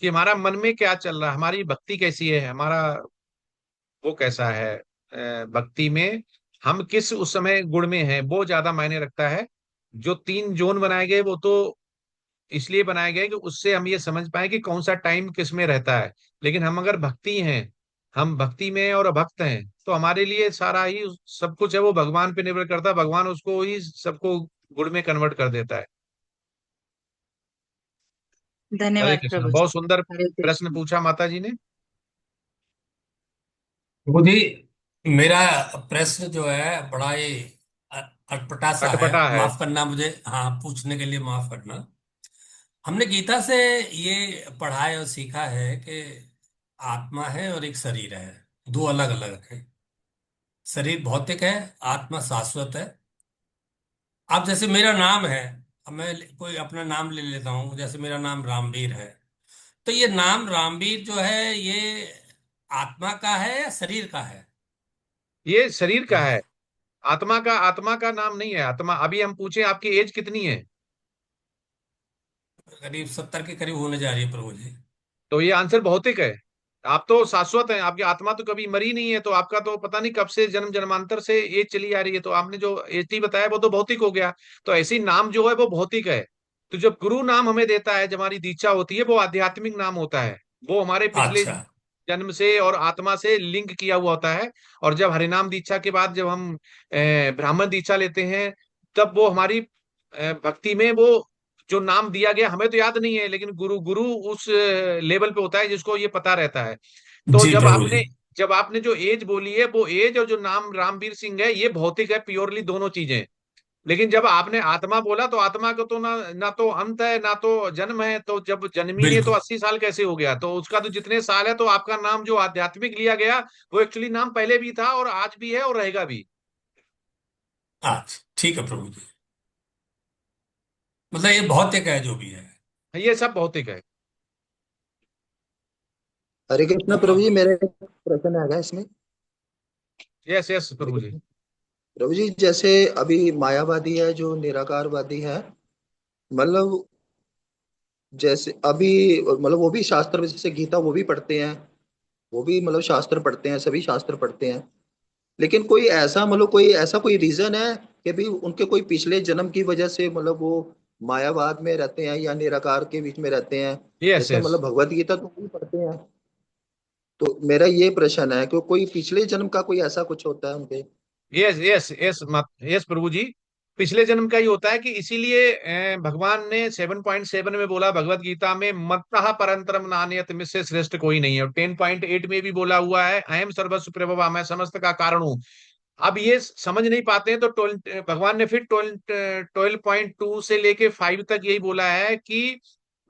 कि हमारा मन में क्या चल रहा है, हमारी भक्ति कैसी है, हमारा वो कैसा है भक्ति में हम किस उस समय गुण में हैं वो ज्यादा मायने रखता है। जो 3 जोन बनाए गए वो तो इसलिए बनाए गए कि उससे हम ये समझ पाए कि कौन सा टाइम किस में रहता है। लेकिन हम अगर भक्ति हैं, हम भक्ति में हैं और अभक्त हैं, तो हमारे लिए सारा ही सब कुछ है वो भगवान पे निर्भर करता है, भगवान उसको ही सबको गुण में कन्वर्ट कर देता है। हरे धन्यवाद कृष्ण। प्रभु जी। बहुत सुंदर हरे प्रश्न कृष्ण। पूछा माता जी ने। प्रभु जी, मेरा प्रश्न जो है बड़ा ही अटपटा सा है। अटपटा है। माफ करना मुझे, हाँ, पूछने के लिए माफ करना। हमने गीता से ये पढ़ा है और सीखा है कि आत्मा है और एक शरीर है, दो अलग अलग है। शरीर भौतिक है, आत्मा शाश्वत है। अब जैसे मेरा नाम है, अब मैं कोई अपना नाम ले लेता हूँ, जैसे मेरा नाम रामवीर है, तो ये नाम रामवीर जो है ये आत्मा का है या शरीर का है? ये शरीर का है। आत्मा का नाम नहीं है। आत्मा, अभी हम पूछे आपकी एज कितनी है, करीब 70 के करीब होने जा रही है प्रभु जी। तो ये आंसर भौतिक है। आप तो शाश्वत हैं, आपकी आत्मा तो कभी मरी नहीं है, तो आपका तो पता नहीं कब से जन्म जन्मांतर से एज चली आ रही है, तो आपने जो एज टी बताया वो तो भौतिक हो गया। तो ऐसे ही नाम जो है वो भौतिक है। तो जब गुरु नाम हमें देता है, जब हमारी दीक्षा होती है, वो आध्यात्मिक नाम होता है। वो हमारे पिछले अच्छा। जन्म से और आत्मा से लिंक किया हुआ होता है। और जब हरिनाम दीक्षा के बाद जब हम ब्राह्मण दीक्षा लेते हैं, तब वो हमारी भक्ति में वो जो नाम दिया गया हमें तो याद नहीं है, लेकिन गुरु गुरु उस लेवल पे होता है जिसको ये पता रहता है। तो जी प्रभु जी। जब आपने जो एज बोली है, वो एज और जो नाम रामवीर सिंह है, ये भौतिक है, प्योरली दोनों चीजें। लेकिन जब आपने आत्मा बोला, तो आत्मा को तो ना ना तो अंत है ना तो जन्म है। तो जब जन्म ही नहीं है तो बिल्कुल। 80 साल कैसे हो गया? तो उसका तो जितने साल है, तो आपका नाम जो आध्यात्मिक लिया गया, वो एक्चुअली नाम पहले भी था और आज भी है और रहेगा भी। अच्छा, ठीक है प्रभु जी। मतलब ये भौतिक है जो भी है। ये सब भौतिक है। हरे कृष्ण अब प्रभु जी, मेरा एक प्रश्न आ गया इसमें। यस यस हरे प्रभु जी। कृष्ण प्रभु जी, जैसे अभी मायावादी है जो निराकारवादी है, मतलब जैसे अभी मतलब वो भी शास्त्र जैसे गीता वो भी पढ़ते हैं, वो भी मतलब शास्त्र पढ़ते हैं, सभी शास्त्र पढ़ते हैं। लेकिन कोई ऐसा मतलब कोई ऐसा कोई रीजन है कि भी उनके कोई पिछले जन्म की वजह से मतलब वो मायावाद में रहते हैं या निराकार के बीच में रहते हैं? यस जैसे यस मतलब भगवत गीता तो वो भी पढ़ते हैं। तो मेरा ये प्रश्न है कि कोई पिछले जन्म का कोई ऐसा कुछ होता है उनके? यस यस यस यस प्रभु जी। पिछले जन्म का ही होता है, कि इसीलिए भगवान ने 7.7 में बोला भगवत गीता में, मत्तः परंतरम नान्यत, मुझसे श्रेष्ठ कोई नहीं है। और 10.8 में भी बोला हुआ है, अयम सर्वस्व प्रभवा, मैं समस्त का कारण हूं। अब ये समझ नहीं पाते हैं, तो भगवान ने फिर 12.2 से लेके 5 तक यही बोला है कि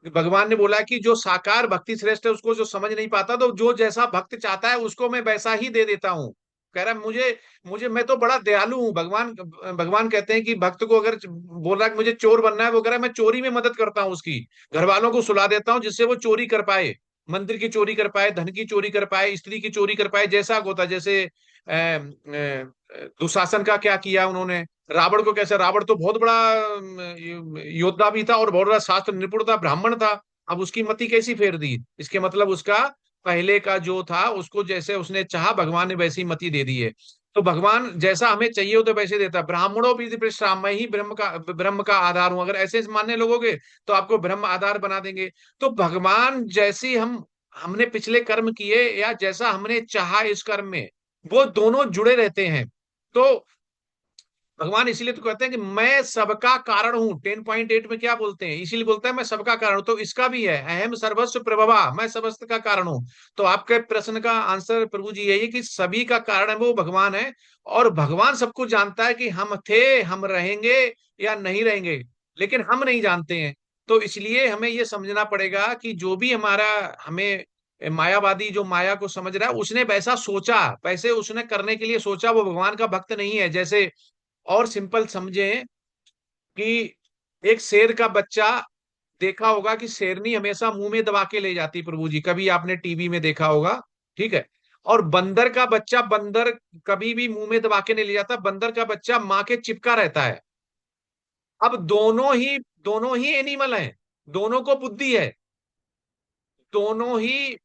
भगवान ने बोला कि जो साकार भक्ति श्रेष्ठ है, उसको जो समझ नहीं पाता, तो जो जैसा भक्त चाहता है उसको मैं वैसा ही दे देता हूँ। कह रहा है, मुझे मुझे मैं तो बड़ा दयालु हूँ। भगवान भगवान कहते हैं कि भक्त को अगर बोल रहा है कि मुझे चोर बनना है, वो कह रहा है मैं चोरी में मदद करता हूँ उसकी, घर वालों को सुला देता हूँ जिससे वो चोरी कर पाए, मंदिर की चोरी कर पाए, धन की चोरी कर पाए, स्त्री की चोरी कर पाए, जैसा होता। जैसे दुशासन का क्या किया उन्होंने, रावण को कैसे, रावण तो बहुत बड़ा योद्धा भी था और बहुत बड़ा शास्त्र निपुण था, ब्राह्मण था। अब उसकी मति कैसी फेर दी? इसके मतलब उसका पहले का जो था उसको जैसे उसने चाहा, भगवान ने वैसी मति दे दी है। तो भगवान जैसा हमें चाहिए हो तो वैसे देता है। ब्राह्मणों भी परिश्रम, मैं ही ब्रह्म का आधार हूं, अगर ऐसे मानने लोगोगे तो आपको ब्रह्म आधार बना देंगे। तो भगवान जैसी हमने पिछले कर्म किए या जैसा हमने चाहा इस कर्म में, वो दोनों जुड़े रहते हैं। तो भगवान इसीलिए तो कहते हैं कि मैं सबका कारण हूं। 10.8 में क्या बोलते हैं? इसीलिए बोलता है मैं सबका कारण हूं। तो इसका भी है, अहम सर्वस्व प्रभवा, मैं समस्त का कारण हूं। तो आपके प्रश्न का आंसर प्रभु जी यही है कि सभी का कारण है वो भगवान है। और भगवान सबको जानता है कि हम थे, हम रहेंगे या नहीं रहेंगे, लेकिन हम नहीं जानते हैं। तो इसलिए हमें ये समझना पड़ेगा कि जो भी हमारा हमें मायावादी जो माया को समझ रहा है, उसने वैसा सोचा, वैसे उसने करने के लिए सोचा, वो भगवान का भक्त नहीं है। जैसे और सिंपल समझें कि एक शेर का बच्चा, देखा होगा कि शेरनी हमेशा मुंह में दबा के ले जाती प्रभु जी, कभी आपने टीवी में देखा होगा, ठीक है। और बंदर का बच्चा, बंदर कभी भी मुंह में दबा के नहीं ले जाता, बंदर का बच्चा माँ के चिपका रहता है। अब दोनों ही एनिमल हैं, दोनों को बुद्धि है, दोनों ही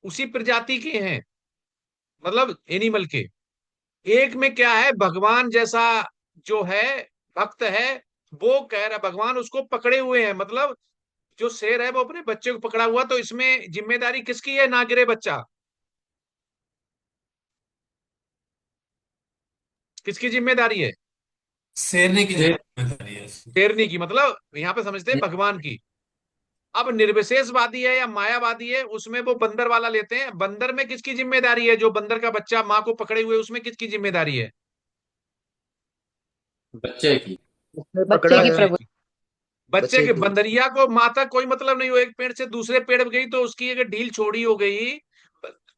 उसी प्रजाति के हैं, मतलब एनिमल के। एक में क्या है, भगवान जैसा जो है भक्त है, वो कह रहा भगवान उसको पकड़े हुए हैं, मतलब जो शेर है वो अपने बच्चे को पकड़ा हुआ, तो इसमें जिम्मेदारी किसकी है, ना गिरे बच्चा, किसकी जिम्मेदारी है? शेरनी की जिम्मेदारी है उसकी। शेरनी की, मतलब यहाँ पे समझते हैं भगवान की। अब निर्विशेषवादी है या मायावादी है, उसमें वो बंदर वाला लेते हैं। बंदर में किसकी जिम्मेदारी है, जो बंदर का बच्चा माँ को पकड़े हुए, उसमें किसकी जिम्मेदारी है? बच्चे की। उसने बच्चे पकड़ा की है, प्रभु। बच्चे बच्चे के, की। बंदरिया को माँ तक कोई मतलब नहीं हो, एक पेड़ से दूसरे पेड़ पे गई तो उसकी अगर ढील छोड़ी हो गई,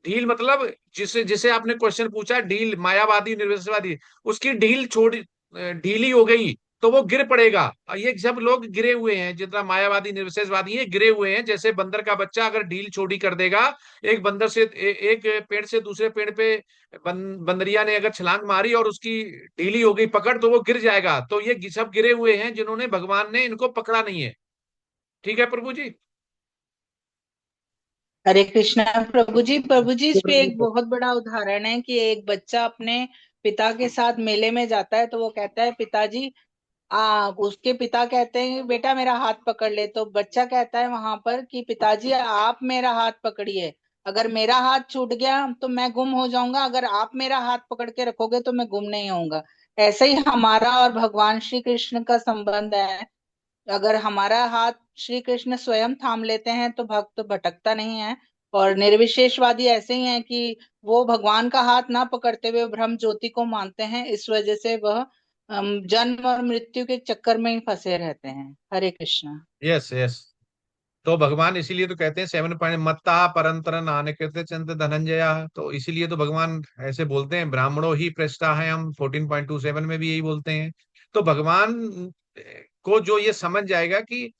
ढील मतलब जिसे जिसे आपने क्वेश्चन पूछा, ढील मायावादी निर्विशेषवादी, उसकी ढील छोड़ी, ढीली हो गई तो वो गिर पड़ेगा। और ये सब लोग गिरे हुए हैं, जितना मायावादी निर्विशेषवादी है गिरे हुए हैं। जैसे बंदर का बच्चा अगर ढील छोड़ी कर देगा, एक बंदर से एक पेड़ से दूसरे पेड़ पे बंदरिया ने अगर छलांग मारी और उसकी ढीली हो गई पकड़, तो वो गिर जाएगा। तो ये सब गिरे हुए हैं जिन्होंने भगवान ने इनको पकड़ा नहीं है। ठीक है प्रभु जी। हरे कृष्णा प्रभु जी। प्रभु जी, इस पे प्रभु एक बहुत बड़ा उदाहरण है कि एक बच्चा अपने पिता के साथ मेले में जाता है, तो वो कहता है पिताजी, उसके पिता कहते हैं बेटा मेरा हाथ पकड़ ले, तो बच्चा कहता है वहां पर कि पिताजी आप मेरा हाथ पकड़िए, अगर मेरा हाथ छूट गया तो मैं गुम हो जाऊंगा, अगर आप मेरा हाथ पकड़ के रखोगे तो मैं गुम नहीं होऊंगा। ऐसे ही हमारा और भगवान श्री कृष्ण का संबंध है। अगर हमारा हाथ श्री कृष्ण स्वयं थाम लेते हैं तो भक्त भटकता नहीं है। और निर्विशेषवादी ऐसे ही हैं कि वो भगवान का हाथ ना पकड़ते हुए ब्रह्म ज्योति को मानते हैं, इस वजह से वह जन्म और मृत्यु के चक्कर में ही फंसे रहते हैं। हरे कृष्णा। Yes yes. तो भगवान इसीलिए तो कहते हैं 7 पॉइंट मत्ता परंतर नाने कृत्य चंद धनंजया, तो इसीलिए तो भगवान ऐसे बोलते हैं, ब्राह्मणों ही पृष्ठा है, हम 14.27 में भी यही बोलते हैं। तो भगवान को जो ये समझ जाएगा कि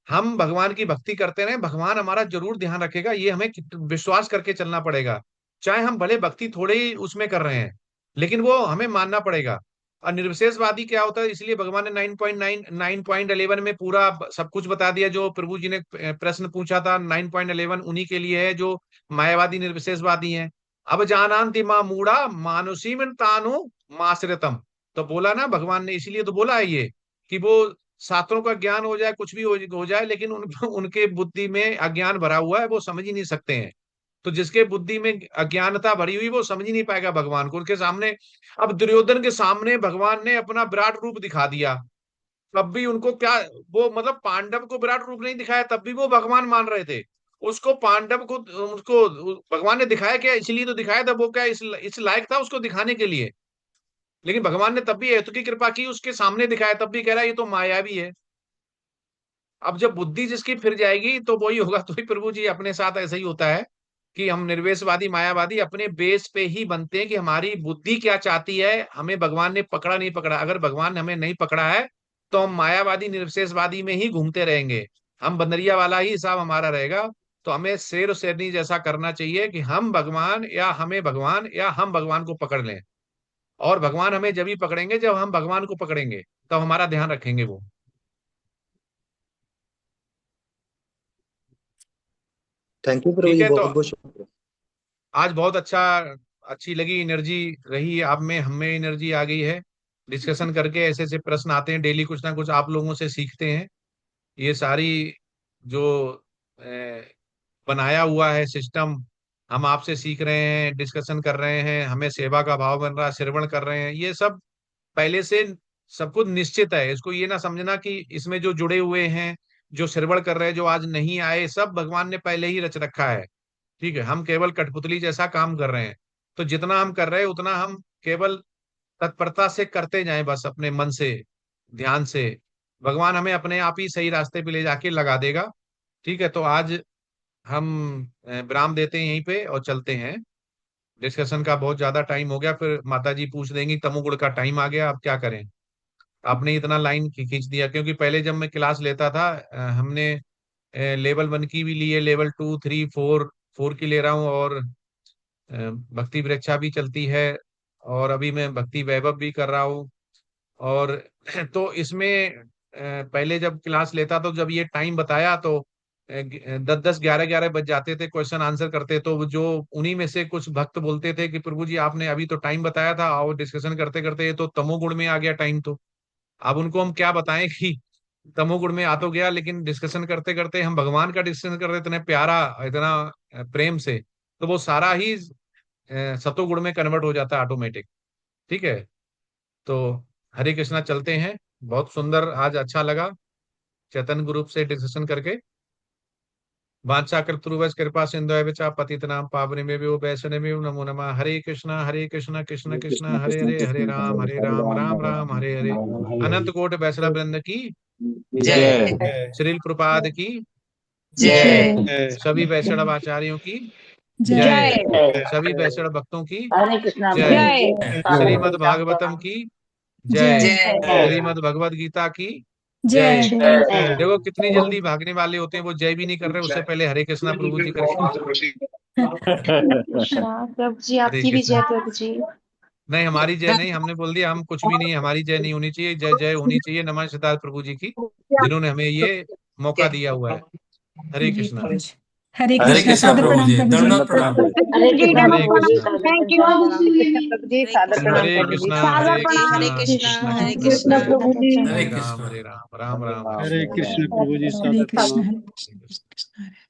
हम भगवान की भक्ति करते रहे, भगवान हमारा जरूर ध्यान रखेगा, ये हमें विश्वास करके चलना पड़ेगा। चाहे हम भले भक्ति थोड़े ही उसमें कर रहे हैं, लेकिन वो हमें मानना पड़ेगा। और निर्विशेषवादी क्या होता है, इसलिए भगवान ने 9.11 में पूरा सब कुछ बता दिया। जो प्रभु जी ने प्रश्न पूछा था 9.11 उन्हीं के लिए है जो मायावादी निर्विशेषवादी हैं। अब जानांति माँ मूढ़ा मानुषीम तानु माश्रितम, तो बोला ना भगवान ने, इसीलिए तो बोला है ये कि वो शास्त्रों का ज्ञान हो जाए, कुछ भी हो जाए, लेकिन उनके बुद्धि में अज्ञान भरा हुआ है, वो समझ ही नहीं सकते हैं। तो जिसके बुद्धि में अज्ञानता भरी हुई, वो समझ ही नहीं पाएगा भगवान को। उनके सामने, अब दुर्योधन के सामने भगवान ने अपना विराट रूप दिखा दिया, तब भी उनको क्या, वो मतलब पांडव को विराट रूप नहीं दिखाया, तब भी वो भगवान मान रहे थे उसको। पांडव को उसको भगवान ने दिखाया क्या, इसलिए तो दिखाया था, वो क्या इस लायक था उसको दिखाने के लिए। लेकिन भगवान ने तब भी हेतु की कृपा की, उसके सामने दिखाया, तब भी कह रहा है ये तो मायावी है। अब जब बुद्धि जिसकी फिर जाएगी तो वही होगा। तो ही प्रभु जी अपने साथ ऐसा ही होता है कि हम निर्वेशवादी मायावादी अपने बेस पे ही बनते हैं कि हमारी बुद्धि क्या चाहती है, हमें भगवान ने पकड़ा नहीं पकड़ा। अगर भगवान ने हमें नहीं पकड़ा है तो हम मायावादी निर्विशेषवादी में ही घूमते रहेंगे, हम बंदरिया वाला ही हिसाब हमारा रहेगा। तो हमें शेर और शेरनी जैसा करना चाहिए कि हम भगवान या हमें भगवान, या हम भगवान को पकड़ लें। और भगवान हमें जब ही पकड़ेंगे जब हम भगवान को पकड़ेंगे, तब हमारा ध्यान रखेंगे वो। थैंक यू प्रभु ठीक जी, है। तो बहुत बहुत शुक्रिया। आज बहुत अच्छी लगी, एनर्जी रही आप में, हम में एनर्जी आ गई है। डिस्कशन करके ऐसे ऐसे प्रश्न आते हैं डेली, कुछ ना कुछ आप लोगों से सीखते हैं। ये सारी जो अ, बनाया हुआ है सिस्टम, हम आपसे सीख रहे हैं, डिस्कशन कर रहे हैं, हमें सेवा का भाव बन रहा है, श्रवण कर रहे हैं, ये सब पहले से सब कुछ निश्चित है। इसको ये ना समझना कि इसमें जो जुड़े हुए हैं, जो श्रवण कर रहे हैं, जो आज नहीं आए, सब भगवान ने पहले ही रच रखा है। ठीक है, हम केवल कठपुतली जैसा काम कर रहे हैं। तो जितना हम कर रहे हैं उतना हम केवल तत्परता से करते जाएं, बस अपने मन से, ध्यान से। भगवान हमें अपने आप ही सही रास्ते पे ले जाके लगा देगा। ठीक है, तो आज हम विराम देते हैं यहीं पे और चलते हैं। डिस्कशन का बहुत ज्यादा टाइम हो गया, फिर माता जी पूछ देंगी तमोगुण का टाइम आ गया, अब क्या करें। आपने इतना लाइन खींच दिया, क्योंकि पहले जब मैं क्लास लेता था हमने लेवल 1 की भी ली है, लेवल 2, 3, 4, 4 की ले रहा हूँ, और भक्ति वृक्षा भी चलती है, और अभी मैं भक्ति वैभव भी कर रहा हूँ। और तो इसमें पहले जब क्लास लेता तो जब ये टाइम बताया तो 10-10 11-11 बज जाते थे क्वेश्चन आंसर करते, तो जो उन्हीं में से कुछ भक्त बोलते थे कि प्रभु जी आपने अभी तो टाइम बताया था और डिस्कशन करते करते ये तो तमोगुण में आ गया टाइम। तो अब उनको हम क्या बताएं कि तमोगुण में आ तो गया, लेकिन डिस्कशन करते करते हम भगवान का डिस्कशन कर रहे इतने प्यारा, इतना प्रेम से, तो वो सारा ही सतोगुण में कन्वर्ट हो जाता है ऑटोमेटिक। ठीक है, तो हरे कृष्णा चलते हैं। बहुत सुंदर, आज अच्छा लगा चैतन्य ग्रुप से डिस्कशन करके। वांछा कृतरुवश कृपा सिंधु च पतितनाम पावनेभ्यो वैष्णवेभ्यो नमो नमः। हरे कृष्णा कृष्ण कृष्ण हरे हरे, हरे राम राम राम हरे हरे। अनंत कोट वैष्णव वृंद की जय। श्रील प्रपाद की जय। सभी वैष्णव आचार्यों की जय। सभी वैष्णव भक्तों की हरे कृष्णा जय। प्रभु जी। श्रीमद् भागवतम की जय। जय। श्रीमद् भगवद गीता की जय। जय। देखो कितनी जल्दी भागने वाले होते हैं, वो जय भी नहीं कर रहे, उससे पहले हरे कृष्णा प्रभु जी करके प्रभु जी हरे आपकी भी कृष्णा। जय प्रभु जी। नहीं, हमारी जय नहीं, हमने बोल दिया हम कुछ भी नहीं, हमारी जय नहीं होनी चाहिए, जय जय होनी चाहिए नमः सिद्धार्थ प्रभु जी की, जिन्होंने हमें ये मौका दिया हुआ है। हरे जी कृष्णा। प्रभु जी। हरे हरे कृष्णा, कृष्णा सादर प्रभु प्रणाम जी, प्रभु जी। दंडवत प्रणाम। हरे कृष्णा हरे प्रभु जी, कृष्णा। थैंक यू प्रभु जी, सादर प्रणाम हरे प्रभु जी, कृष्णा सादर हरे प्रणाम। कृष्णा हरे कृष्णा कृष्ण हरे कृष्ण कृष्ण हरे प्रभु जी। हरे राम कृष्णा। हरे राम राम राम हरे हरे कृष्ण प्रभु जी, हरे सादर कृष्ण। प्रणाम। हरे कृष्ण हरे